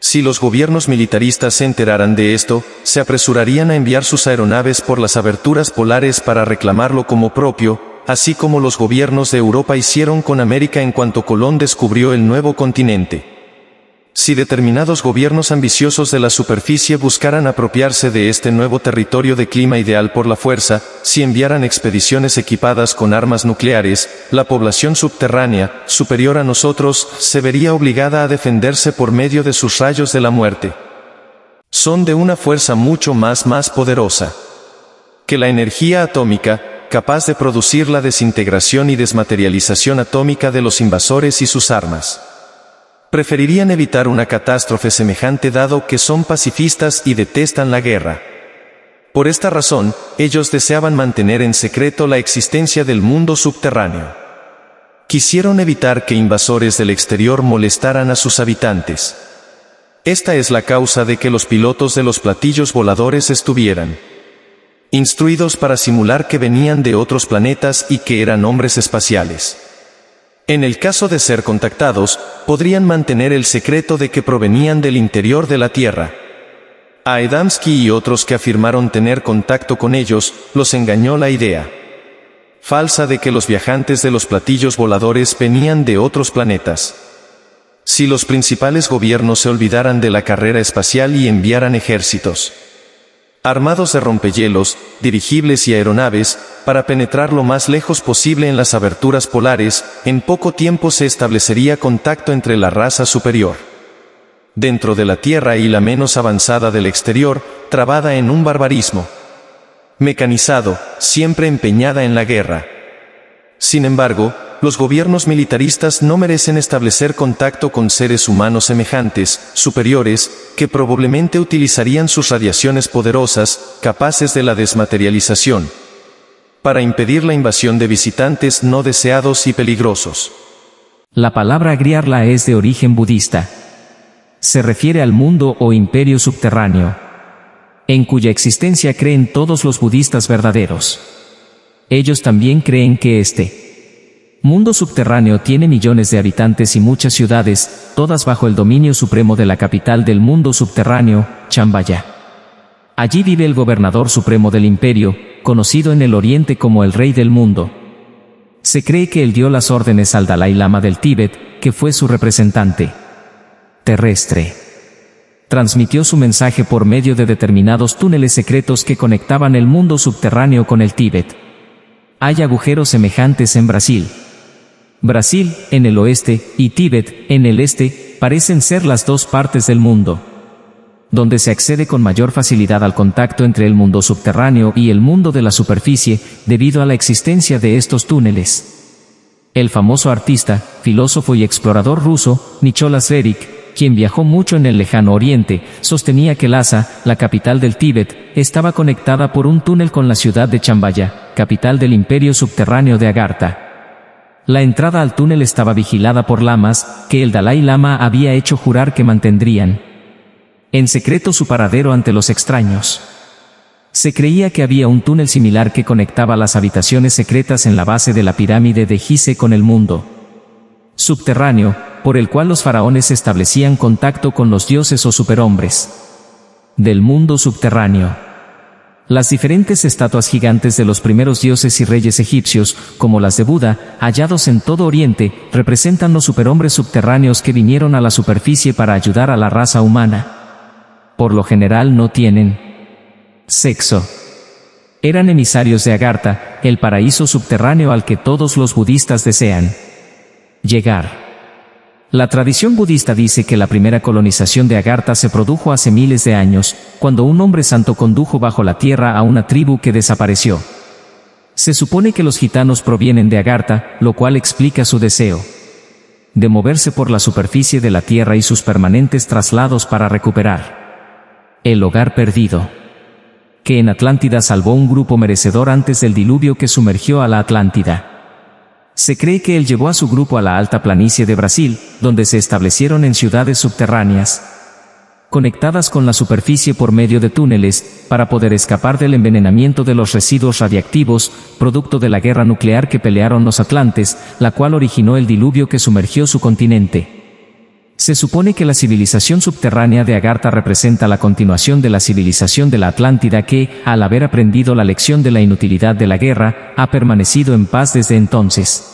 Si los gobiernos militaristas se enteraran de esto, se apresurarían a enviar sus aeronaves por las aberturas polares para reclamarlo como propio, así como los gobiernos de Europa hicieron con América en cuanto Colón descubrió el nuevo continente. Si determinados gobiernos ambiciosos de la superficie buscaran apropiarse de este nuevo territorio de clima ideal por la fuerza, si enviaran expediciones equipadas con armas nucleares, la población subterránea, superior a nosotros, se vería obligada a defenderse por medio de sus rayos de la muerte. Son de una fuerza mucho más poderosa que la energía atómica, capaz de producir la desintegración y desmaterialización atómica de los invasores y sus armas. Preferirían evitar una catástrofe semejante dado que son pacifistas y detestan la guerra. Por esta razón, ellos deseaban mantener en secreto la existencia del mundo subterráneo. Quisieron evitar que invasores del exterior molestaran a sus habitantes. Esta es la causa de que los pilotos de los platillos voladores estuvieran instruidos para simular que venían de otros planetas y que eran hombres espaciales. En el caso de ser contactados, podrían mantener el secreto de que provenían del interior de la Tierra. A Adamski y otros que afirmaron tener contacto con ellos, los engañó la idea falsa de que los viajantes de los platillos voladores venían de otros planetas. Si los principales gobiernos se olvidaran de la carrera espacial y enviaran ejércitos armados de rompehielos, dirigibles y aeronaves, para penetrar lo más lejos posible en las aberturas polares, en poco tiempo se establecería contacto entre la raza superior dentro de la Tierra y la menos avanzada del exterior, trabada en un barbarismo mecanizado, siempre empeñada en la guerra. Sin embargo, los gobiernos militaristas no merecen establecer contacto con seres humanos semejantes, superiores, que probablemente utilizarían sus radiaciones poderosas, capaces de la desmaterialización, para impedir la invasión de visitantes no deseados y peligrosos. La palabra Griarla es de origen budista. Se refiere al mundo o imperio subterráneo, en cuya existencia creen todos los budistas verdaderos. Ellos también creen que este mundo subterráneo tiene millones de habitantes y muchas ciudades, todas bajo el dominio supremo de la capital del mundo subterráneo, Chambaya. Allí vive el gobernador supremo del imperio, conocido en el oriente como el rey del mundo. Se cree que él dio las órdenes al Dalai Lama del Tíbet, que fue su representante terrestre. Transmitió su mensaje por medio de determinados túneles secretos que conectaban el mundo subterráneo con el Tíbet. Hay agujeros semejantes en Brasil. Brasil, en el oeste, y Tíbet, en el este, parecen ser las dos partes del mundo donde se accede con mayor facilidad al contacto entre el mundo subterráneo y el mundo de la superficie, debido a la existencia de estos túneles. El famoso artista, filósofo y explorador ruso, Nicholas Roerich, quien viajó mucho en el lejano oriente, sostenía que Lhasa, la capital del Tíbet, estaba conectada por un túnel con la ciudad de Chambaya, capital del imperio subterráneo de Agartha. La entrada al túnel estaba vigilada por lamas, que el Dalai Lama había hecho jurar que mantendrían en secreto su paradero ante los extraños. Se creía que había un túnel similar que conectaba las habitaciones secretas en la base de la pirámide de Gizeh con el mundo subterráneo, por el cual los faraones establecían contacto con los dioses o superhombres del mundo subterráneo. Las diferentes estatuas gigantes de los primeros dioses y reyes egipcios, como las de Buda, hallados en todo Oriente, representan los superhombres subterráneos que vinieron a la superficie para ayudar a la raza humana. Por lo general no tienen sexo. Eran emisarios de Agartha, el paraíso subterráneo al que todos los budistas desean llegar. La tradición budista dice que la primera colonización de Agartha se produjo hace miles de años, cuando un hombre santo condujo bajo la tierra a una tribu que desapareció. Se supone que los gitanos provienen de Agartha, lo cual explica su deseo de moverse por la superficie de la tierra y sus permanentes traslados para recuperar el hogar perdido, que en Atlántida salvó un grupo merecedor antes del diluvio que sumergió a la Atlántida. Se cree que él llevó a su grupo a la alta planicie de Brasil, donde se establecieron en ciudades subterráneas, conectadas con la superficie por medio de túneles, para poder escapar del envenenamiento de los residuos radiactivos, producto de la guerra nuclear que pelearon los atlantes, la cual originó el diluvio que sumergió su continente. Se supone que la civilización subterránea de Agartha representa la continuación de la civilización de la Atlántida que, al haber aprendido la lección de la inutilidad de la guerra, ha permanecido en paz desde entonces.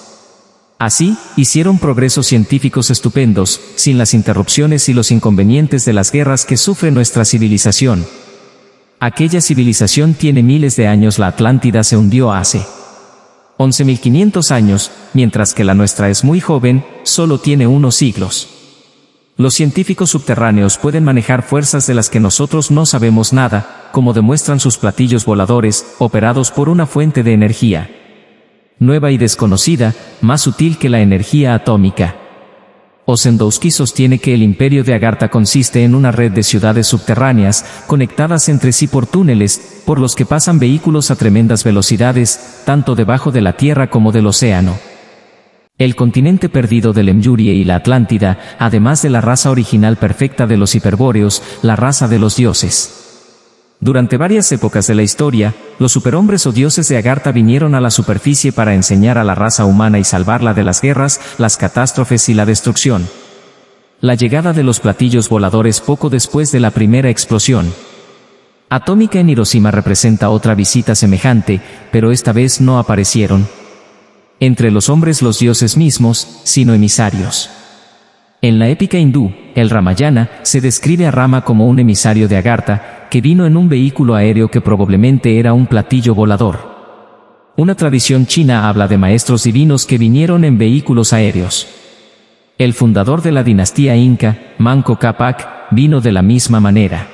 Así, hicieron progresos científicos estupendos, sin las interrupciones y los inconvenientes de las guerras que sufre nuestra civilización. Aquella civilización tiene miles de años, la Atlántida se hundió hace 11.500 años, mientras que la nuestra es muy joven, solo tiene unos siglos. Los científicos subterráneos pueden manejar fuerzas de las que nosotros no sabemos nada, como demuestran sus platillos voladores, operados por una fuente de energía nueva y desconocida, más sutil que la energía atómica. Ossendowski sostiene que el imperio de Agartha consiste en una red de ciudades subterráneas, conectadas entre sí por túneles, por los que pasan vehículos a tremendas velocidades, tanto debajo de la tierra como del océano. El continente perdido de Lemuria y la Atlántida, además de la raza original perfecta de los hiperbóreos, la raza de los dioses. Durante varias épocas de la historia, los superhombres o dioses de Agartha vinieron a la superficie para enseñar a la raza humana y salvarla de las guerras, las catástrofes y la destrucción. La llegada de los platillos voladores poco después de la primera explosión atómica en Hiroshima representa otra visita semejante, pero esta vez no aparecieron entre los hombres los dioses mismos, sino emisarios. En la épica hindú, el Ramayana, se describe a Rama como un emisario de Agartha, que vino en un vehículo aéreo que probablemente era un platillo volador. Una tradición china habla de maestros divinos que vinieron en vehículos aéreos. El fundador de la dinastía inca, Manco Cápac, vino de la misma manera.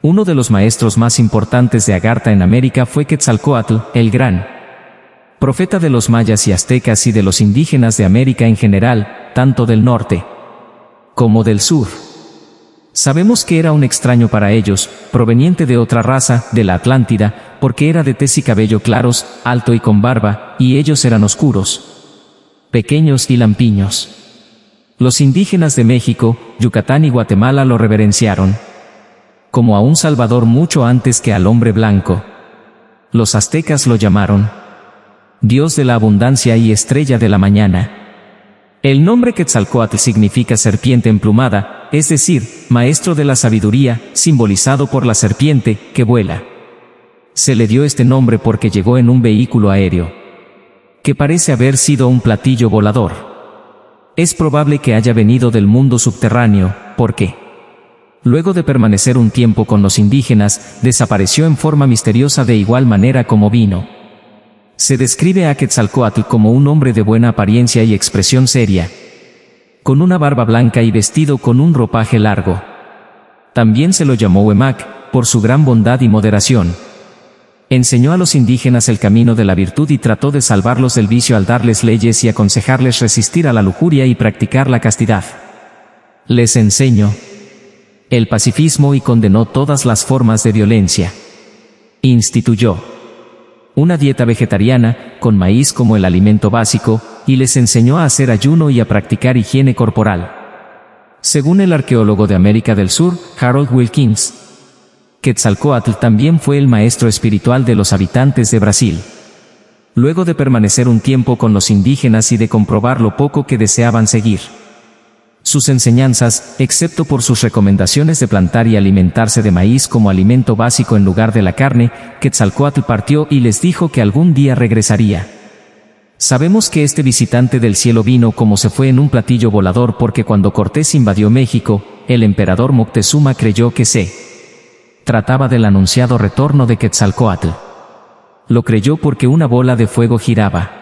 Uno de los maestros más importantes de Agartha en América fue Quetzalcóatl, el Gran, profeta de los mayas y aztecas y de los indígenas de América en general, tanto del norte como del sur. Sabemos que era un extraño para ellos, proveniente de otra raza, de la Atlántida, porque era de tez y cabello claros, alto y con barba, y ellos eran oscuros, pequeños y lampiños. Los indígenas de México, Yucatán y Guatemala lo reverenciaron como a un salvador mucho antes que al hombre blanco. Los aztecas lo llamaron Dios de la abundancia y estrella de la mañana. El nombre Quetzalcóatl significa serpiente emplumada, es decir, maestro de la sabiduría, simbolizado por la serpiente, que vuela. Se le dio este nombre porque llegó en un vehículo aéreo, que parece haber sido un platillo volador. Es probable que haya venido del mundo subterráneo, porque luego de permanecer un tiempo con los indígenas, desapareció en forma misteriosa de igual manera como vino. Se describe a Quetzalcóatl como un hombre de buena apariencia y expresión seria, con una barba blanca y vestido con un ropaje largo. También se lo llamó Huemac, por su gran bondad y moderación. Enseñó a los indígenas el camino de la virtud y trató de salvarlos del vicio al darles leyes y aconsejarles resistir a la lujuria y practicar la castidad. Les enseñó el pacifismo y condenó todas las formas de violencia. Instituyó una dieta vegetariana, con maíz como el alimento básico, y les enseñó a hacer ayuno y a practicar higiene corporal. Según el arqueólogo de América del Sur, Harold Wilkins, Quetzalcóatl también fue el maestro espiritual de los habitantes de Brasil. Luego de permanecer un tiempo con los indígenas y de comprobar lo poco que deseaban seguir sus enseñanzas, excepto por sus recomendaciones de plantar y alimentarse de maíz como alimento básico en lugar de la carne, Quetzalcóatl partió y les dijo que algún día regresaría. Sabemos que este visitante del cielo vino como se fue en un platillo volador porque cuando Cortés invadió México, el emperador Moctezuma creyó que se trataba del anunciado retorno de Quetzalcóatl. Lo creyó porque una bola de fuego giraba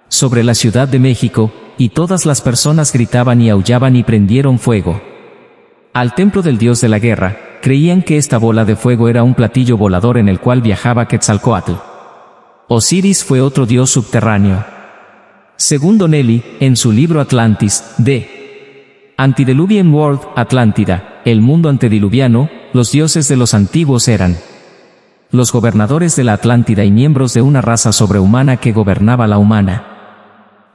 sobre la Ciudad de México, y todas las personas gritaban y aullaban y prendieron fuego al templo del dios de la guerra. Creían que esta bola de fuego era un platillo volador en el cual viajaba Quetzalcóatl. Osiris fue otro dios subterráneo. Según Donnelly, en su libro Atlantis, The Antediluvian World, Atlántida, el mundo antediluviano, los dioses de los antiguos eran los gobernadores de la Atlántida y miembros de una raza sobrehumana que gobernaba la humana.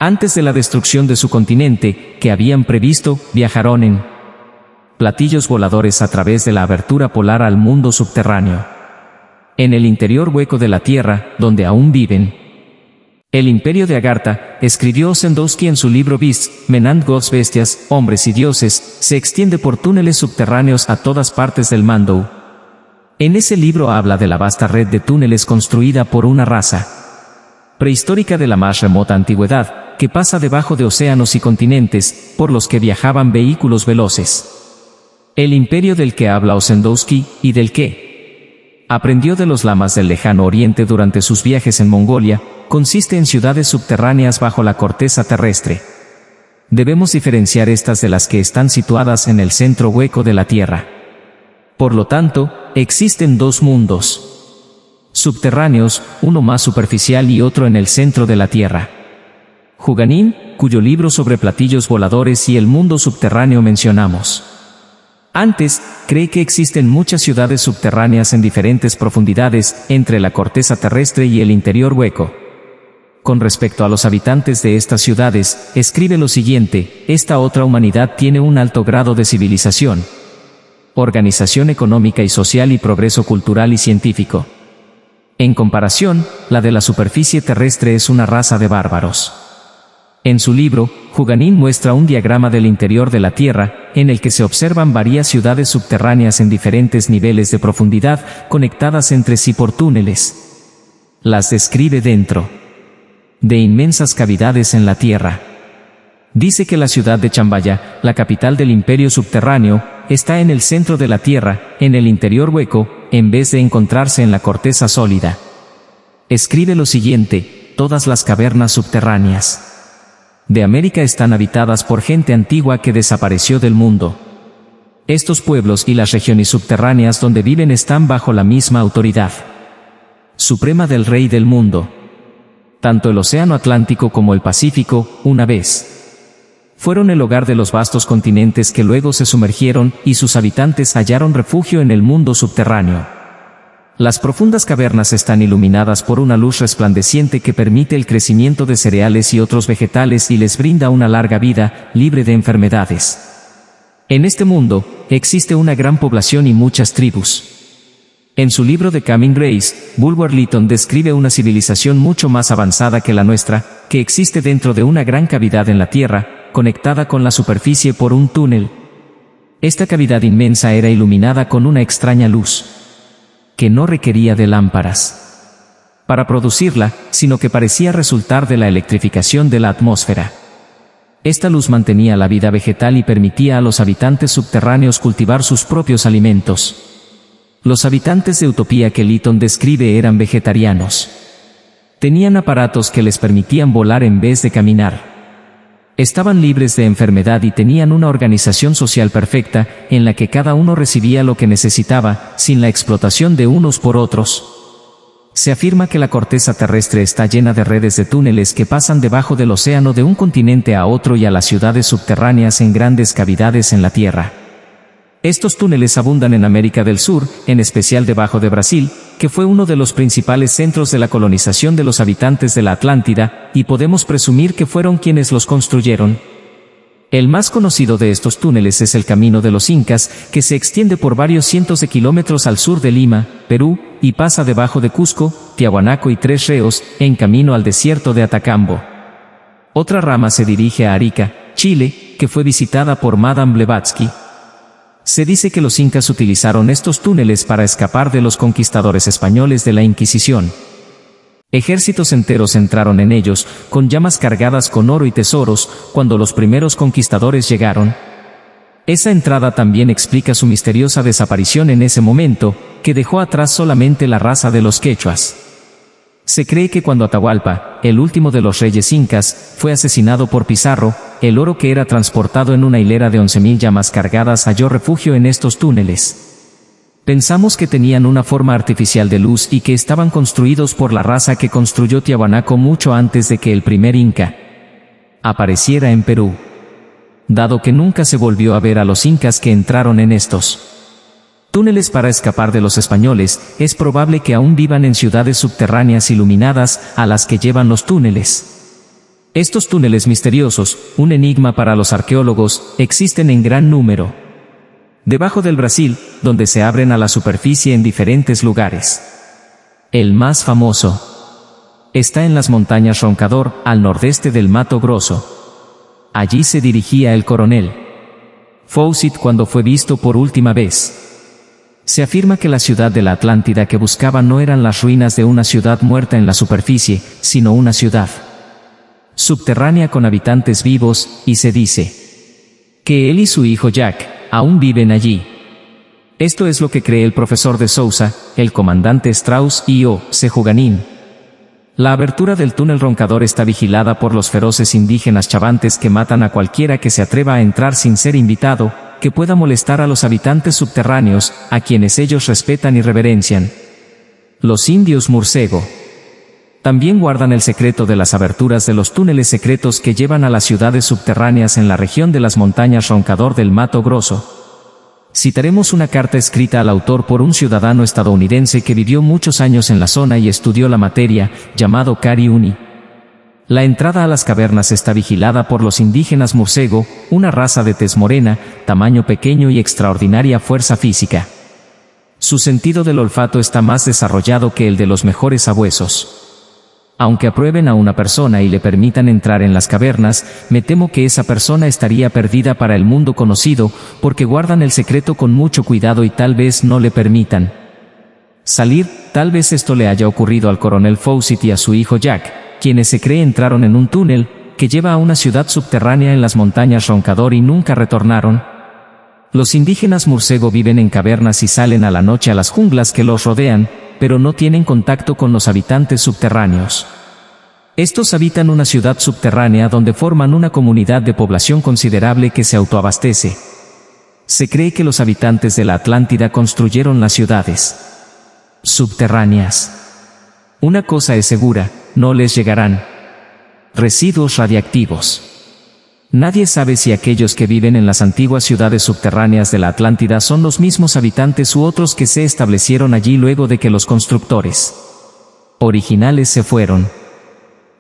Antes de la destrucción de su continente, que habían previsto, viajaron en platillos voladores a través de la abertura polar al mundo subterráneo. En el interior hueco de la Tierra, donde aún viven. El imperio de Agartha, escribió Ossendowski en su libro Beasts, Men and Gods, Bestias, Hombres y Dioses, se extiende por túneles subterráneos a todas partes del Mandou. En ese libro habla de la vasta red de túneles construida por una raza prehistórica de la más remota antigüedad, que pasa debajo de océanos y continentes, por los que viajaban vehículos veloces. El imperio del que habla Ossendowski, y del que aprendió de los lamas del lejano oriente durante sus viajes en Mongolia, consiste en ciudades subterráneas bajo la corteza terrestre. Debemos diferenciar estas de las que están situadas en el centro hueco de la Tierra. Por lo tanto, existen dos mundos subterráneos, uno más superficial y otro en el centro de la Tierra. Juganín, cuyo libro sobre platillos voladores y el mundo subterráneo mencionamos antes, cree que existen muchas ciudades subterráneas en diferentes profundidades, entre la corteza terrestre y el interior hueco. Con respecto a los habitantes de estas ciudades, escribe lo siguiente: esta otra humanidad tiene un alto grado de civilización, organización económica y social y progreso cultural y científico. En comparación, la de la superficie terrestre es una raza de bárbaros. En su libro, Juganín muestra un diagrama del interior de la Tierra, en el que se observan varias ciudades subterráneas en diferentes niveles de profundidad, conectadas entre sí por túneles. Las describe dentro de inmensas cavidades en la Tierra. Dice que la ciudad de Chambaya, la capital del imperio subterráneo, está en el centro de la Tierra, en el interior hueco, en vez de encontrarse en la corteza sólida. Escribe lo siguiente: todas las cavernas subterráneas de América están habitadas por gente antigua que desapareció del mundo. Estos pueblos y las regiones subterráneas donde viven están bajo la misma autoridad suprema del Rey del mundo. Tanto el Océano Atlántico como el Pacífico, una vez, fueron el hogar de los vastos continentes que luego se sumergieron, y sus habitantes hallaron refugio en el mundo subterráneo. Las profundas cavernas están iluminadas por una luz resplandeciente que permite el crecimiento de cereales y otros vegetales y les brinda una larga vida, libre de enfermedades. En este mundo, existe una gran población y muchas tribus. En su libro The Coming Race, Bulwer Lytton describe una civilización mucho más avanzada que la nuestra, que existe dentro de una gran cavidad en la Tierra, conectada con la superficie por un túnel. Esta cavidad inmensa era iluminada con una extraña luz, que no requería de lámparas para producirla, sino que parecía resultar de la electrificación de la atmósfera. Esta luz mantenía la vida vegetal y permitía a los habitantes subterráneos cultivar sus propios alimentos. Los habitantes de Utopía que Lytton describe eran vegetarianos. Tenían aparatos que les permitían volar en vez de caminar. Estaban libres de enfermedad y tenían una organización social perfecta, en la que cada uno recibía lo que necesitaba, sin la explotación de unos por otros. Se afirma que la corteza terrestre está llena de redes de túneles que pasan debajo del océano de un continente a otro y a las ciudades subterráneas en grandes cavidades en la Tierra. Estos túneles abundan en América del Sur, en especial debajo de Brasil, que fue uno de los principales centros de la colonización de los habitantes de la Atlántida, y podemos presumir que fueron quienes los construyeron. El más conocido de estos túneles es el Camino de los Incas, que se extiende por varios cientos de kilómetros al sur de Lima, Perú, y pasa debajo de Cusco, Tiahuanaco y Tres Ríos, en camino al desierto de Atacambo. Otra rama se dirige a Arica, Chile, que fue visitada por Madame Blavatsky. Se dice que los incas utilizaron estos túneles para escapar de los conquistadores españoles de la Inquisición. Ejércitos enteros entraron en ellos, con llamas cargadas con oro y tesoros, cuando los primeros conquistadores llegaron. Esa entrada también explica su misteriosa desaparición en ese momento, que dejó atrás solamente la raza de los quechuas. Se cree que cuando Atahualpa, el último de los reyes incas, fue asesinado por Pizarro, el oro que era transportado en una hilera de 11.000 llamas cargadas halló refugio en estos túneles. Pensamos que tenían una forma artificial de luz y que estaban construidos por la raza que construyó Tiahuanaco mucho antes de que el primer inca apareciera en Perú, dado que nunca se volvió a ver a los incas que entraron en estos túneles para escapar de los españoles. Es probable que aún vivan en ciudades subterráneas iluminadas, a las que llevan los túneles. Estos túneles misteriosos, un enigma para los arqueólogos, existen en gran número debajo del Brasil, donde se abren a la superficie en diferentes lugares. El más famoso está en las montañas Roncador, al nordeste del Mato Grosso. Allí se dirigía el coronel Fawcett cuando fue visto por última vez. Se afirma que la ciudad de la Atlántida que buscaba no eran las ruinas de una ciudad muerta en la superficie, sino una ciudad subterránea con habitantes vivos, y se dice que él y su hijo Jack aún viven allí. Esto es lo que cree el profesor de Sousa, el comandante Strauss y O.C. Juganín. La abertura del túnel Roncador está vigilada por los feroces indígenas chavantes que matan a cualquiera que se atreva a entrar sin ser invitado, que pueda molestar a los habitantes subterráneos, a quienes ellos respetan y reverencian. Los indios murciélago también guardan el secreto de las aberturas de los túneles secretos que llevan a las ciudades subterráneas en la región de las montañas Roncador del Mato Grosso. Citaremos una carta escrita al autor por un ciudadano estadounidense que vivió muchos años en la zona y estudió la materia, llamado Cary Uni. La entrada a las cavernas está vigilada por los indígenas murciélago, una raza de tez morena, tamaño pequeño y extraordinaria fuerza física. Su sentido del olfato está más desarrollado que el de los mejores sabuesos. Aunque aprueben a una persona y le permitan entrar en las cavernas, me temo que esa persona estaría perdida para el mundo conocido, porque guardan el secreto con mucho cuidado y tal vez no le permitan salir. Tal vez esto le haya ocurrido al coronel Fawcett y a su hijo Jack, quienes se cree entraron en un túnel que lleva a una ciudad subterránea en las montañas Roncador y nunca retornaron. Los indígenas murciélago viven en cavernas y salen a la noche a las junglas que los rodean, pero no tienen contacto con los habitantes subterráneos. Estos habitan una ciudad subterránea donde forman una comunidad de población considerable que se autoabastece. Se cree que los habitantes de la Atlántida construyeron las ciudades subterráneas. Una cosa es segura, no les llegarán residuos radiactivos. Nadie sabe si aquellos que viven en las antiguas ciudades subterráneas de la Atlántida son los mismos habitantes u otros que se establecieron allí luego de que los constructores originales se fueron.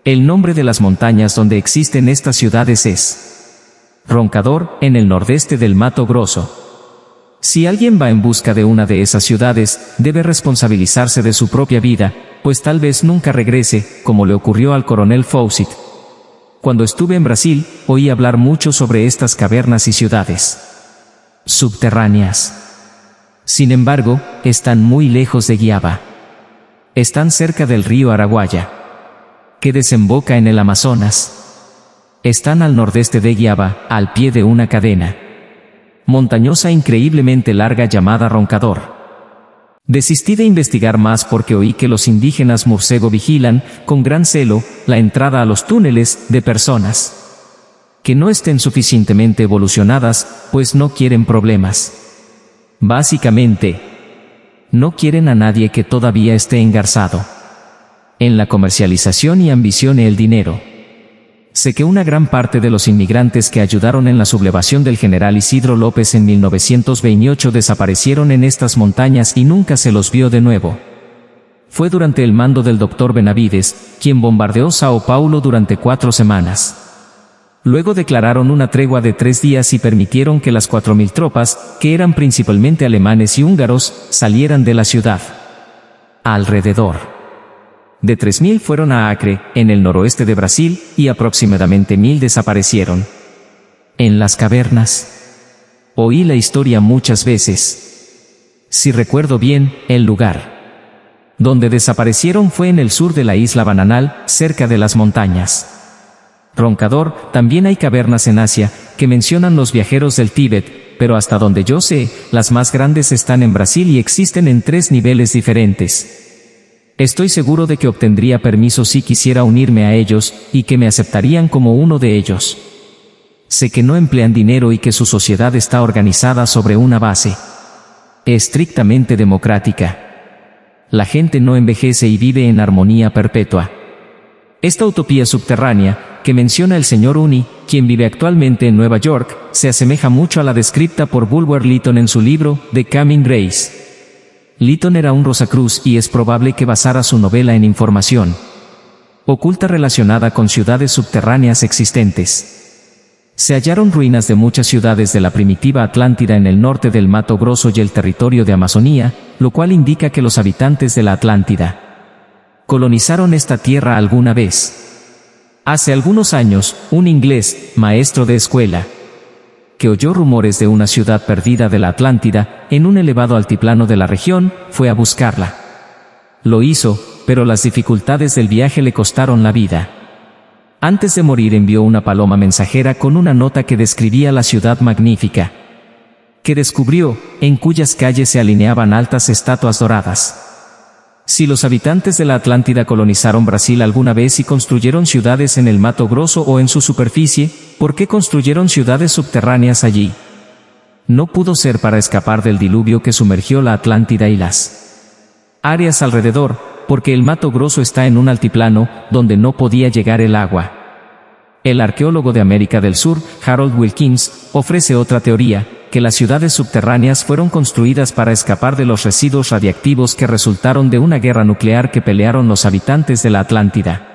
El nombre de las montañas donde existen estas ciudades es Roncador, en el nordeste del Mato Grosso. Si alguien va en busca de una de esas ciudades, debe responsabilizarse de su propia vida, pues tal vez nunca regrese, como le ocurrió al coronel Fawcett. Cuando estuve en Brasil, oí hablar mucho sobre estas cavernas y ciudades subterráneas. Sin embargo, están muy lejos de Giaba. Están cerca del río Araguaia, que desemboca en el Amazonas. Están al nordeste de Giaba, al pie de una cadena montañosa increíblemente larga llamada Roncador. Desistí de investigar más porque oí que los indígenas murciélago vigilan, con gran celo, la entrada a los túneles de personas que no estén suficientemente evolucionadas, pues no quieren problemas. Básicamente, no quieren a nadie que todavía esté engarzado en la comercialización y ambicione el dinero. Sé que una gran parte de los inmigrantes que ayudaron en la sublevación del general Isidro López en 1928 desaparecieron en estas montañas y nunca se los vio de nuevo. Fue durante el mando del Dr. Benavides, quien bombardeó Sao Paulo durante 4 semanas. Luego declararon una tregua de 3 días y permitieron que las 4.000 tropas, que eran principalmente alemanes y húngaros, salieran de la ciudad. Alrededor de 3.000 fueron a Acre, en el noroeste de Brasil, y aproximadamente 1.000 desaparecieron en las cavernas. Oí la historia muchas veces. Si recuerdo bien, el lugar donde desaparecieron fue en el sur de la isla Bananal, cerca de las montañas Roncador. También hay cavernas en Asia, que mencionan los viajeros del Tíbet, pero hasta donde yo sé, las más grandes están en Brasil y existen en 3 niveles diferentes. Estoy seguro de que obtendría permiso si quisiera unirme a ellos, y que me aceptarían como uno de ellos. Sé que no emplean dinero y que su sociedad está organizada sobre una base estrictamente democrática. La gente no envejece y vive en armonía perpetua. Esta utopía subterránea, que menciona el señor Uni, quien vive actualmente en Nueva York, se asemeja mucho a la descrita por Bulwer Lytton en su libro, The Coming Race. Lytton era un Rosacruz y es probable que basara su novela en información oculta relacionada con ciudades subterráneas existentes. Se hallaron ruinas de muchas ciudades de la primitiva Atlántida en el norte del Mato Grosso y el territorio de Amazonía, lo cual indica que los habitantes de la Atlántida colonizaron esta tierra alguna vez. Hace algunos años, un inglés, maestro de escuela, que oyó rumores de una ciudad perdida de la Atlántida, en un elevado altiplano de la región, fue a buscarla. Lo hizo, pero las dificultades del viaje le costaron la vida. Antes de morir envió una paloma mensajera con una nota que describía la ciudad magnífica que descubrió, en cuyas calles se alineaban altas estatuas doradas. Si los habitantes de la Atlántida colonizaron Brasil alguna vez y construyeron ciudades en el Mato Grosso o en su superficie, ¿por qué construyeron ciudades subterráneas allí? No pudo ser para escapar del diluvio que sumergió la Atlántida y las áreas alrededor, porque el Mato Grosso está en un altiplano, donde no podía llegar el agua. El arqueólogo de América del Sur, Harold Wilkins, ofrece otra teoría, que las ciudades subterráneas fueron construidas para escapar de los residuos radiactivos que resultaron de una guerra nuclear que pelearon los habitantes de la Atlántida.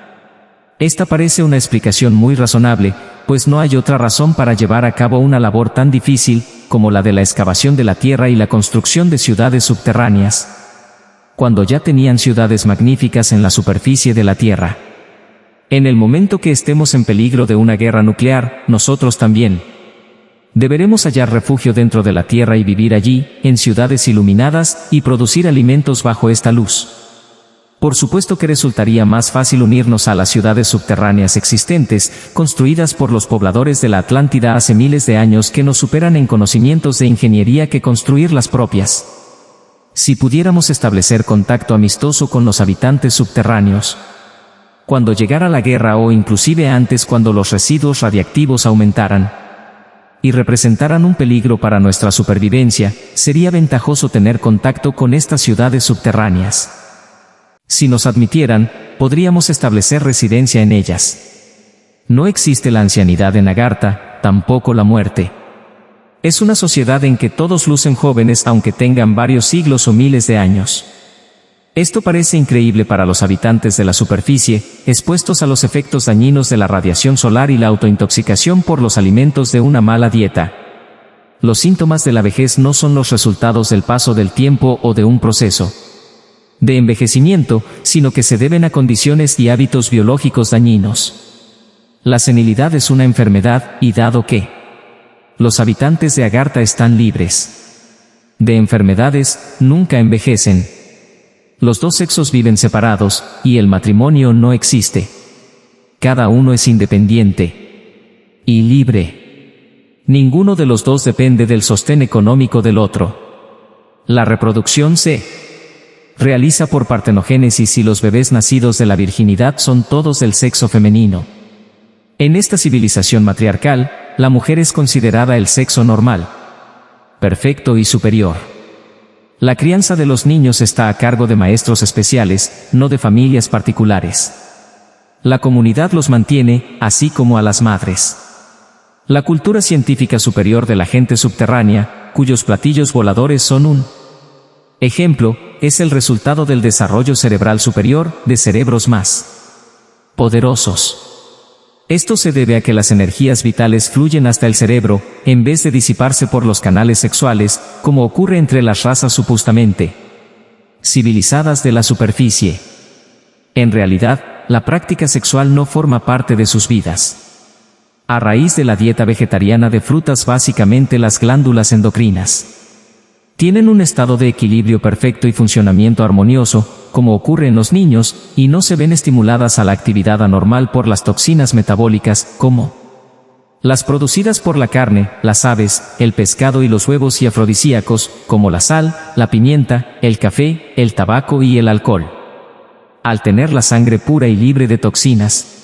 Esta parece una explicación muy razonable, pues no hay otra razón para llevar a cabo una labor tan difícil, como la de la excavación de la tierra y la construcción de ciudades subterráneas, cuando ya tenían ciudades magníficas en la superficie de la tierra. En el momento que estemos en peligro de una guerra nuclear, nosotros también deberemos hallar refugio dentro de la tierra y vivir allí, en ciudades iluminadas, y producir alimentos bajo esta luz. Por supuesto que resultaría más fácil unirnos a las ciudades subterráneas existentes, construidas por los pobladores de la Atlántida hace miles de años que nos superan en conocimientos de ingeniería, que construir las propias. Si pudiéramos establecer contacto amistoso con los habitantes subterráneos, cuando llegara la guerra o inclusive antes, cuando los residuos radiactivos aumentaran y representaran un peligro para nuestra supervivencia, sería ventajoso tener contacto con estas ciudades subterráneas. Si nos admitieran, podríamos establecer residencia en ellas. No existe la ancianidad en Agartha, tampoco la muerte. Es una sociedad en que todos lucen jóvenes aunque tengan varios siglos o miles de años. Esto parece increíble para los habitantes de la superficie, expuestos a los efectos dañinos de la radiación solar y la autointoxicación por los alimentos de una mala dieta. Los síntomas de la vejez no son los resultados del paso del tiempo o de un proceso de envejecimiento, sino que se deben a condiciones y hábitos biológicos dañinos. La senilidad es una enfermedad, y dado que los habitantes de Agartha están libres de enfermedades, nunca envejecen. Los dos sexos viven separados, y el matrimonio no existe. Cada uno es independiente y libre. Ninguno de los dos depende del sostén económico del otro. La reproducción se realiza por partenogénesis y los bebés nacidos de la virginidad son todos del sexo femenino. En esta civilización matriarcal, la mujer es considerada el sexo normal, perfecto y superior. La crianza de los niños está a cargo de maestros especiales, no de familias particulares. La comunidad los mantiene, así como a las madres. La cultura científica superior de la gente subterránea, cuyos platillos voladores son un ejemplo, es el resultado del desarrollo cerebral superior, de cerebros más poderosos. Esto se debe a que las energías vitales fluyen hasta el cerebro, en vez de disiparse por los canales sexuales, como ocurre entre las razas supuestamente civilizadas de la superficie. En realidad, la práctica sexual no forma parte de sus vidas. A raíz de la dieta vegetariana de frutas, básicamente las glándulas endocrinas tienen un estado de equilibrio perfecto y funcionamiento armonioso, como ocurre en los niños, y no se ven estimuladas a la actividad anormal por las toxinas metabólicas, como las producidas por la carne, las aves, el pescado y los huevos, y afrodisíacos, como la sal, la pimienta, el café, el tabaco y el alcohol. Al tener la sangre pura y libre de toxinas,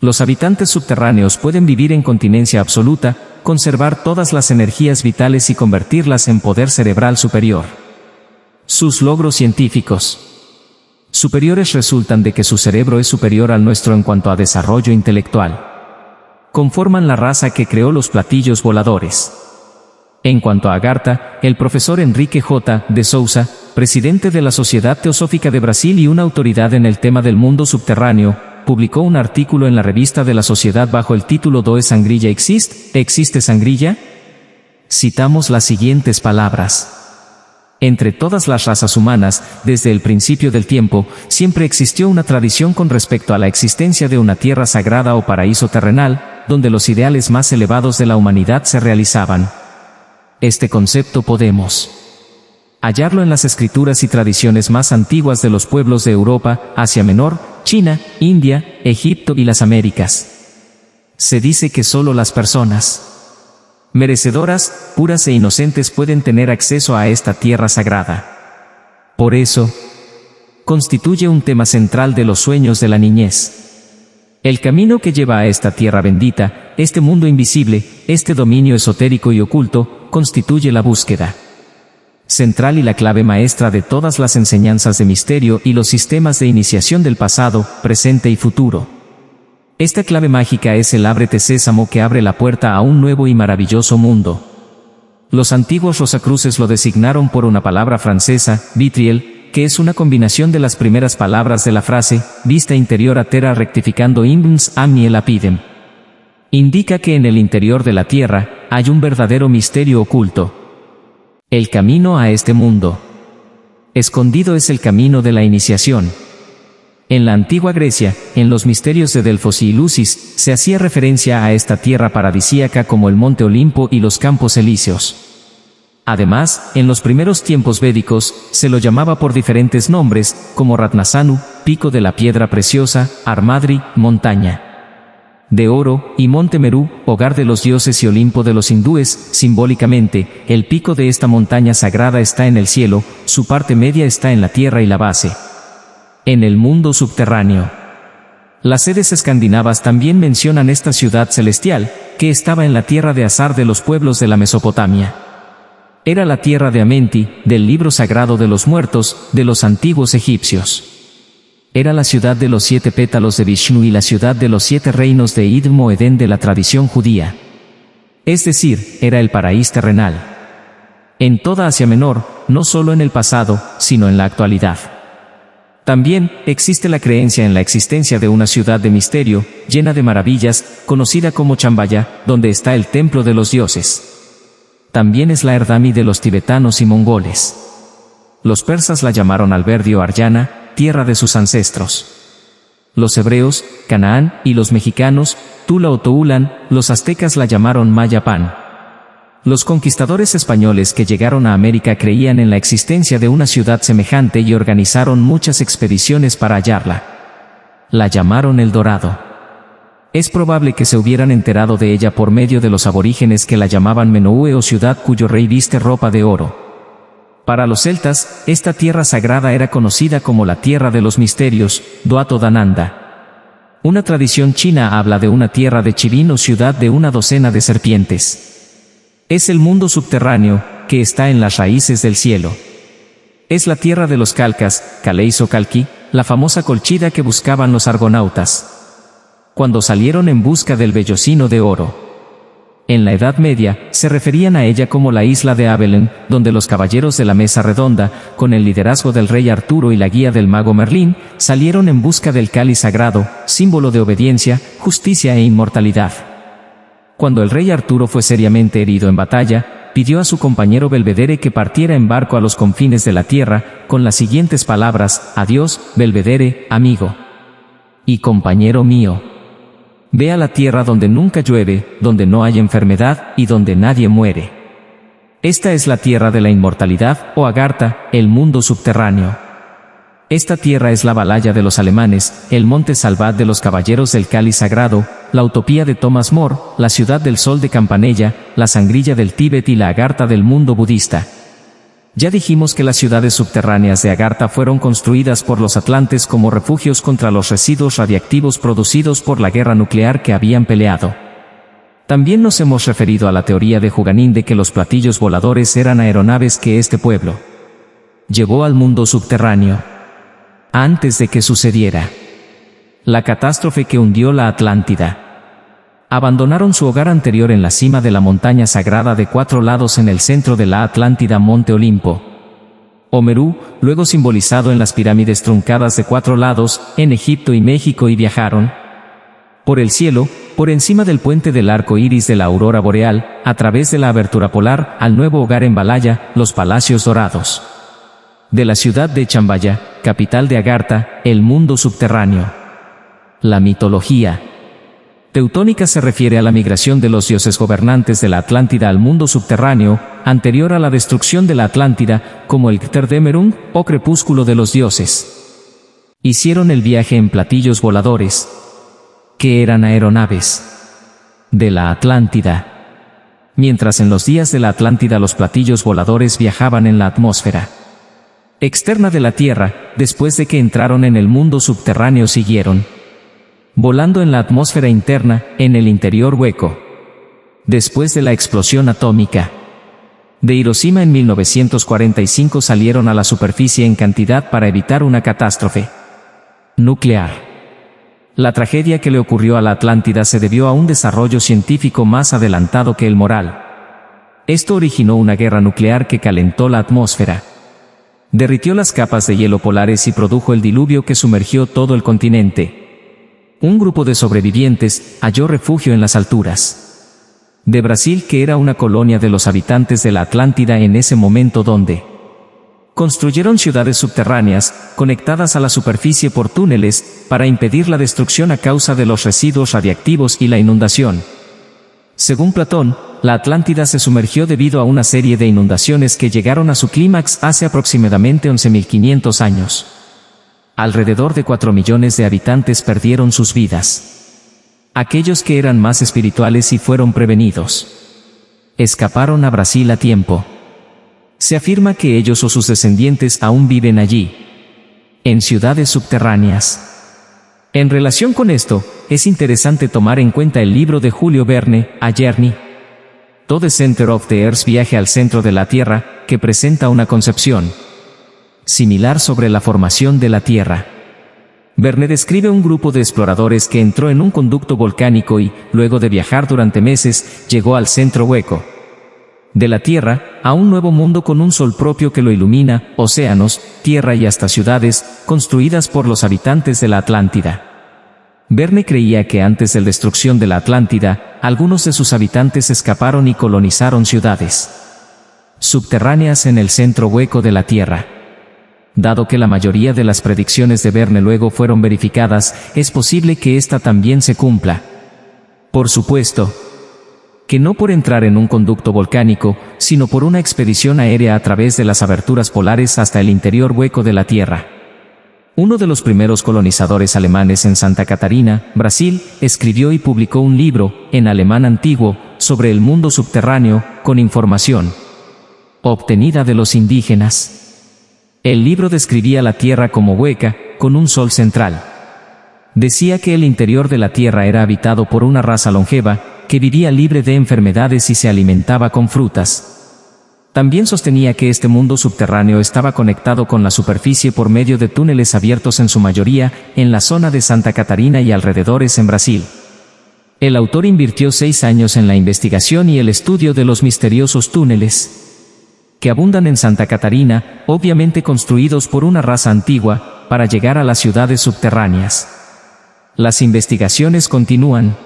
los habitantes subterráneos pueden vivir en continencia absoluta, conservar todas las energías vitales y convertirlas en poder cerebral superior. Sus logros científicos superiores resultan de que su cerebro es superior al nuestro en cuanto a desarrollo intelectual. Conforman la raza que creó los platillos voladores. En cuanto a Agartha, el profesor Enrique J. de Souza, presidente de la Sociedad Teosófica de Brasil y una autoridad en el tema del mundo subterráneo, publicó un artículo en la revista de la Sociedad bajo el título ¿Doe Sangrilla existe? ¿Existe Sangrilla? Citamos las siguientes palabras. Entre todas las razas humanas, desde el principio del tiempo, siempre existió una tradición con respecto a la existencia de una tierra sagrada o paraíso terrenal, donde los ideales más elevados de la humanidad se realizaban. Este concepto podemos hallarlo en las escrituras y tradiciones más antiguas de los pueblos de Europa, Asia Menor, China, India, Egipto y las Américas. Se dice que solo las personas merecedoras, puras e inocentes pueden tener acceso a esta tierra sagrada. Por eso, constituye un tema central de los sueños de la niñez. El camino que lleva a esta tierra bendita, este mundo invisible, este dominio esotérico y oculto, constituye la búsqueda central y la clave maestra de todas las enseñanzas de misterio y los sistemas de iniciación del pasado, presente y futuro. Esta clave mágica es el ábrete sésamo que abre la puerta a un nuevo y maravilloso mundo. Los antiguos rosacruces lo designaron por una palabra francesa, vitriel, que es una combinación de las primeras palabras de la frase, vista interior a terra rectificando imbens amni lapidem. Indica que en el interior de la tierra, hay un verdadero misterio oculto. El camino a este mundo escondido es el camino de la iniciación. En la antigua Grecia, en los misterios de Delfos y Lucis, se hacía referencia a esta tierra paradisíaca como el monte Olimpo y los campos elíseos. Además, en los primeros tiempos védicos, se lo llamaba por diferentes nombres, como Ratnasanu, pico de la piedra preciosa, Armadri, montaña de oro, y Monte Merú, hogar de los dioses y Olimpo de los hindúes. Simbólicamente, el pico de esta montaña sagrada está en el cielo, su parte media está en la tierra y la base en el mundo subterráneo. Las sedes escandinavas también mencionan esta ciudad celestial, que estaba en la tierra de azar de los pueblos de la Mesopotamia. Era la tierra de Amenti, del libro sagrado de los muertos, de los antiguos egipcios. Era la ciudad de los 7 pétalos de Vishnu y la ciudad de los 7 reinos de Idm o Edén de la tradición judía. Es decir, era el paraíso terrenal. En toda Asia Menor, no solo en el pasado, sino en la actualidad. También, existe la creencia en la existencia de una ciudad de misterio, llena de maravillas, conocida como Chambaya, donde está el templo de los dioses. También es la Erdami de los tibetanos y mongoles. Los persas la llamaron Alberdio Aryana, tierra de sus ancestros. Los hebreos, Canaán, y los mexicanos, Tula o Toulan, los aztecas la llamaron Mayapán. Los conquistadores españoles que llegaron a América creían en la existencia de una ciudad semejante y organizaron muchas expediciones para hallarla. La llamaron El Dorado. Es probable que se hubieran enterado de ella por medio de los aborígenes que la llamaban Menoue o ciudad cuyo rey viste ropa de oro. Para los celtas, esta tierra sagrada era conocida como la tierra de los misterios, Duato Dananda. Una tradición china habla de una tierra de Chivín o ciudad de una docena de serpientes. Es el mundo subterráneo, que está en las raíces del cielo. Es la tierra de los calcas, Caleis o Calqui, la famosa colchida que buscaban los argonautas cuando salieron en busca del vellocino de oro. En la Edad Media, se referían a ella como la isla de Avalon, donde los caballeros de la mesa redonda, con el liderazgo del rey Arturo y la guía del mago Merlín, salieron en busca del cáliz sagrado, símbolo de obediencia, justicia e inmortalidad. Cuando el rey Arturo fue seriamente herido en batalla, pidió a su compañero Belvedere que partiera en barco a los confines de la tierra, con las siguientes palabras: «Adiós, Belvedere, amigo y compañero mío. Ve a la tierra donde nunca llueve, donde no hay enfermedad y donde nadie muere». Esta es la tierra de la inmortalidad, o Agartha, el mundo subterráneo. Esta tierra es la Valhalla de los alemanes, el monte Salvat de los caballeros del cáliz sagrado, la utopía de Thomas More, la ciudad del sol de Campanella, la sangrilla del Tíbet y la Agartha del mundo budista. Ya dijimos que las ciudades subterráneas de Agartha fueron construidas por los atlantes como refugios contra los residuos radiactivos producidos por la guerra nuclear que habían peleado. También nos hemos referido a la teoría de Juganín de que los platillos voladores eran aeronaves que este pueblo llevó al mundo subterráneo antes de que sucediera la catástrofe que hundió la Atlántida. Abandonaron su hogar anterior en la cima de la montaña sagrada de 4 lados en el centro de la Atlántida, Monte Olimpo, o Merú, luego simbolizado en las pirámides truncadas de 4 lados, en Egipto y México, y viajaron por el cielo, por encima del puente del arco iris de la aurora boreal, a través de la abertura polar, al nuevo hogar en Valhalla, los palacios dorados de la ciudad de Chambaya, capital de Agartha, el mundo subterráneo. La mitología teutónica se refiere a la migración de los dioses gobernantes de la Atlántida al mundo subterráneo, anterior a la destrucción de la Atlántida, como el Cterdemerung, o crepúsculo de los dioses. Hicieron el viaje en platillos voladores, que eran aeronaves de la Atlántida. Mientras en los días de la Atlántida los platillos voladores viajaban en la atmósfera externa de la Tierra, después de que entraron en el mundo subterráneo siguieron volando en la atmósfera interna, en el interior hueco. Después de la explosión atómica, de Hiroshima en 1945 salieron a la superficie en cantidad para evitar una catástrofe nuclear. La tragedia que le ocurrió a la Atlántida se debió a un desarrollo científico más adelantado que el moral. Esto originó una guerra nuclear que calentó la atmósfera, derritió las capas de hielo polares y produjo el diluvio que sumergió todo el continente. Un grupo de sobrevivientes halló refugio en las alturas de Brasil, que era una colonia de los habitantes de la Atlántida en ese momento, donde construyeron ciudades subterráneas, conectadas a la superficie por túneles, para impedir la destrucción a causa de los residuos radiactivos y la inundación. Según Platón, la Atlántida se sumergió debido a una serie de inundaciones que llegaron a su clímax hace aproximadamente 11.500 años. Alrededor de 4 millones de habitantes perdieron sus vidas. Aquellos que eran más espirituales y fueron prevenidos escaparon a Brasil a tiempo. Se afirma que ellos o sus descendientes aún viven allí, en ciudades subterráneas. En relación con esto, es interesante tomar en cuenta el libro de Julio Verne, A Journey to the Center of the Earth, Viaje al centro de la Tierra, que presenta una concepción similar sobre la formación de la Tierra. Verne describe un grupo de exploradores que entró en un conducto volcánico y, luego de viajar durante meses, llegó al centro hueco de la Tierra, a un nuevo mundo con un sol propio que lo ilumina, océanos, tierra y hasta ciudades, construidas por los habitantes de la Atlántida. Verne creía que antes de la destrucción de la Atlántida, algunos de sus habitantes escaparon y colonizaron ciudades subterráneas en el centro hueco de la Tierra. Dado que la mayoría de las predicciones de Verne luego fueron verificadas, es posible que esta también se cumpla. Por supuesto, que no por entrar en un conducto volcánico, sino por una expedición aérea a través de las aberturas polares hasta el interior hueco de la Tierra. Uno de los primeros colonizadores alemanes en Santa Catarina, Brasil, escribió y publicó un libro, en alemán antiguo, sobre el mundo subterráneo, con información obtenida de los indígenas. El libro describía la Tierra como hueca, con un sol central. Decía que el interior de la Tierra era habitado por una raza longeva, que vivía libre de enfermedades y se alimentaba con frutas. También sostenía que este mundo subterráneo estaba conectado con la superficie por medio de túneles abiertos, en su mayoría en la zona de Santa Catarina y alrededores en Brasil. El autor invirtió 6 años en la investigación y el estudio de los misteriosos túneles que abundan en Santa Catarina, obviamente construidos por una raza antigua, para llegar a las ciudades subterráneas. Las investigaciones continúan.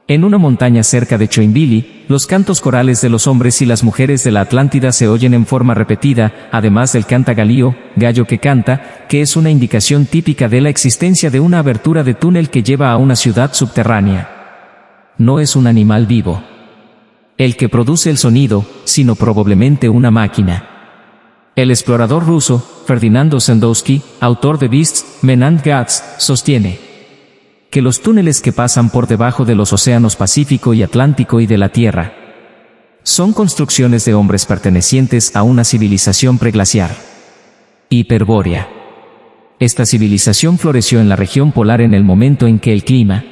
En una montaña cerca de Joinville, los cantos corales de los hombres y las mujeres de la Atlántida se oyen en forma repetida, además del cantagalío, gallo que canta, que es una indicación típica de la existencia de una abertura de túnel que lleva a una ciudad subterránea. No es un animal vivo el que produce el sonido, sino probablemente una máquina. El explorador ruso, Ferdinando Sandowski, autor de Beasts, Men and Gods, sostiene que los túneles que pasan por debajo de los océanos Pacífico y Atlántico y de la Tierra son construcciones de hombres pertenecientes a una civilización preglaciar hiperbórea. Esta civilización floreció en la región polar en el momento en que el clima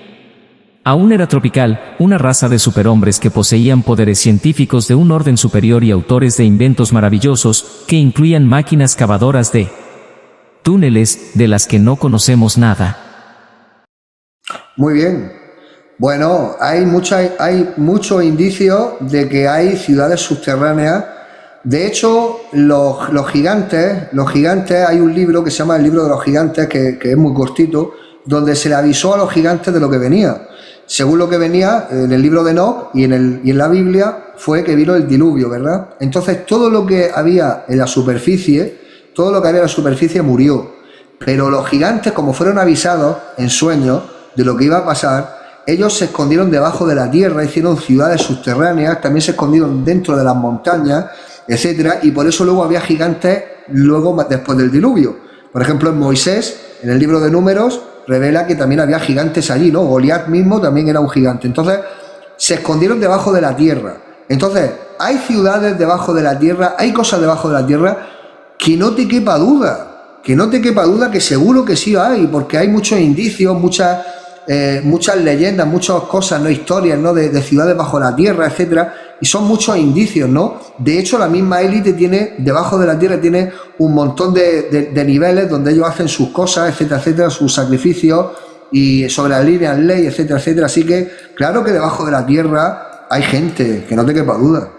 aún era tropical, una raza de superhombres que poseían poderes científicos de un orden superior y autores de inventos maravillosos, que incluían máquinas cavadoras de túneles, de las que no conocemos nada. Muy bien. Bueno, hay muchos indicios de que hay ciudades subterráneas. De hecho, los gigantes, hay un libro que se llama El libro de los gigantes, que es muy cortito, donde se le avisó a los gigantes de lo que venía. Según lo que venía en el libro de Enoc y en la Biblia, fue que vino el diluvio, ¿verdad? Entonces todo lo que había en la superficie, murió. Pero los gigantes, como fueron avisados en sueños de lo que iba a pasar, ellos se escondieron debajo de la tierra, hicieron ciudades subterráneas, también se escondieron dentro de las montañas, etcétera, y por eso luego había gigantes después del diluvio. Por ejemplo, en Moisés, en el libro de Números, revela que también había gigantes allí, ¿no? Goliat mismo también era un gigante. Entonces, se escondieron debajo de la tierra. Entonces, hay ciudades debajo de la tierra, hay cosas debajo de la tierra que no te quepa duda, que seguro que sí hay, porque hay muchos indicios, muchas muchas leyendas, muchas cosas, ¿no? Historias, ¿no? De ciudades bajo la tierra, etcétera, y son muchos indicios, ¿no? De hecho, la misma élite tiene, debajo de la tierra, tiene un montón de niveles donde ellos hacen sus cosas, etcétera, etcétera, sus sacrificios, y sobre las líneas ley, etcétera, etcétera. Así que, claro que debajo de la tierra hay gente, que no te quepa duda.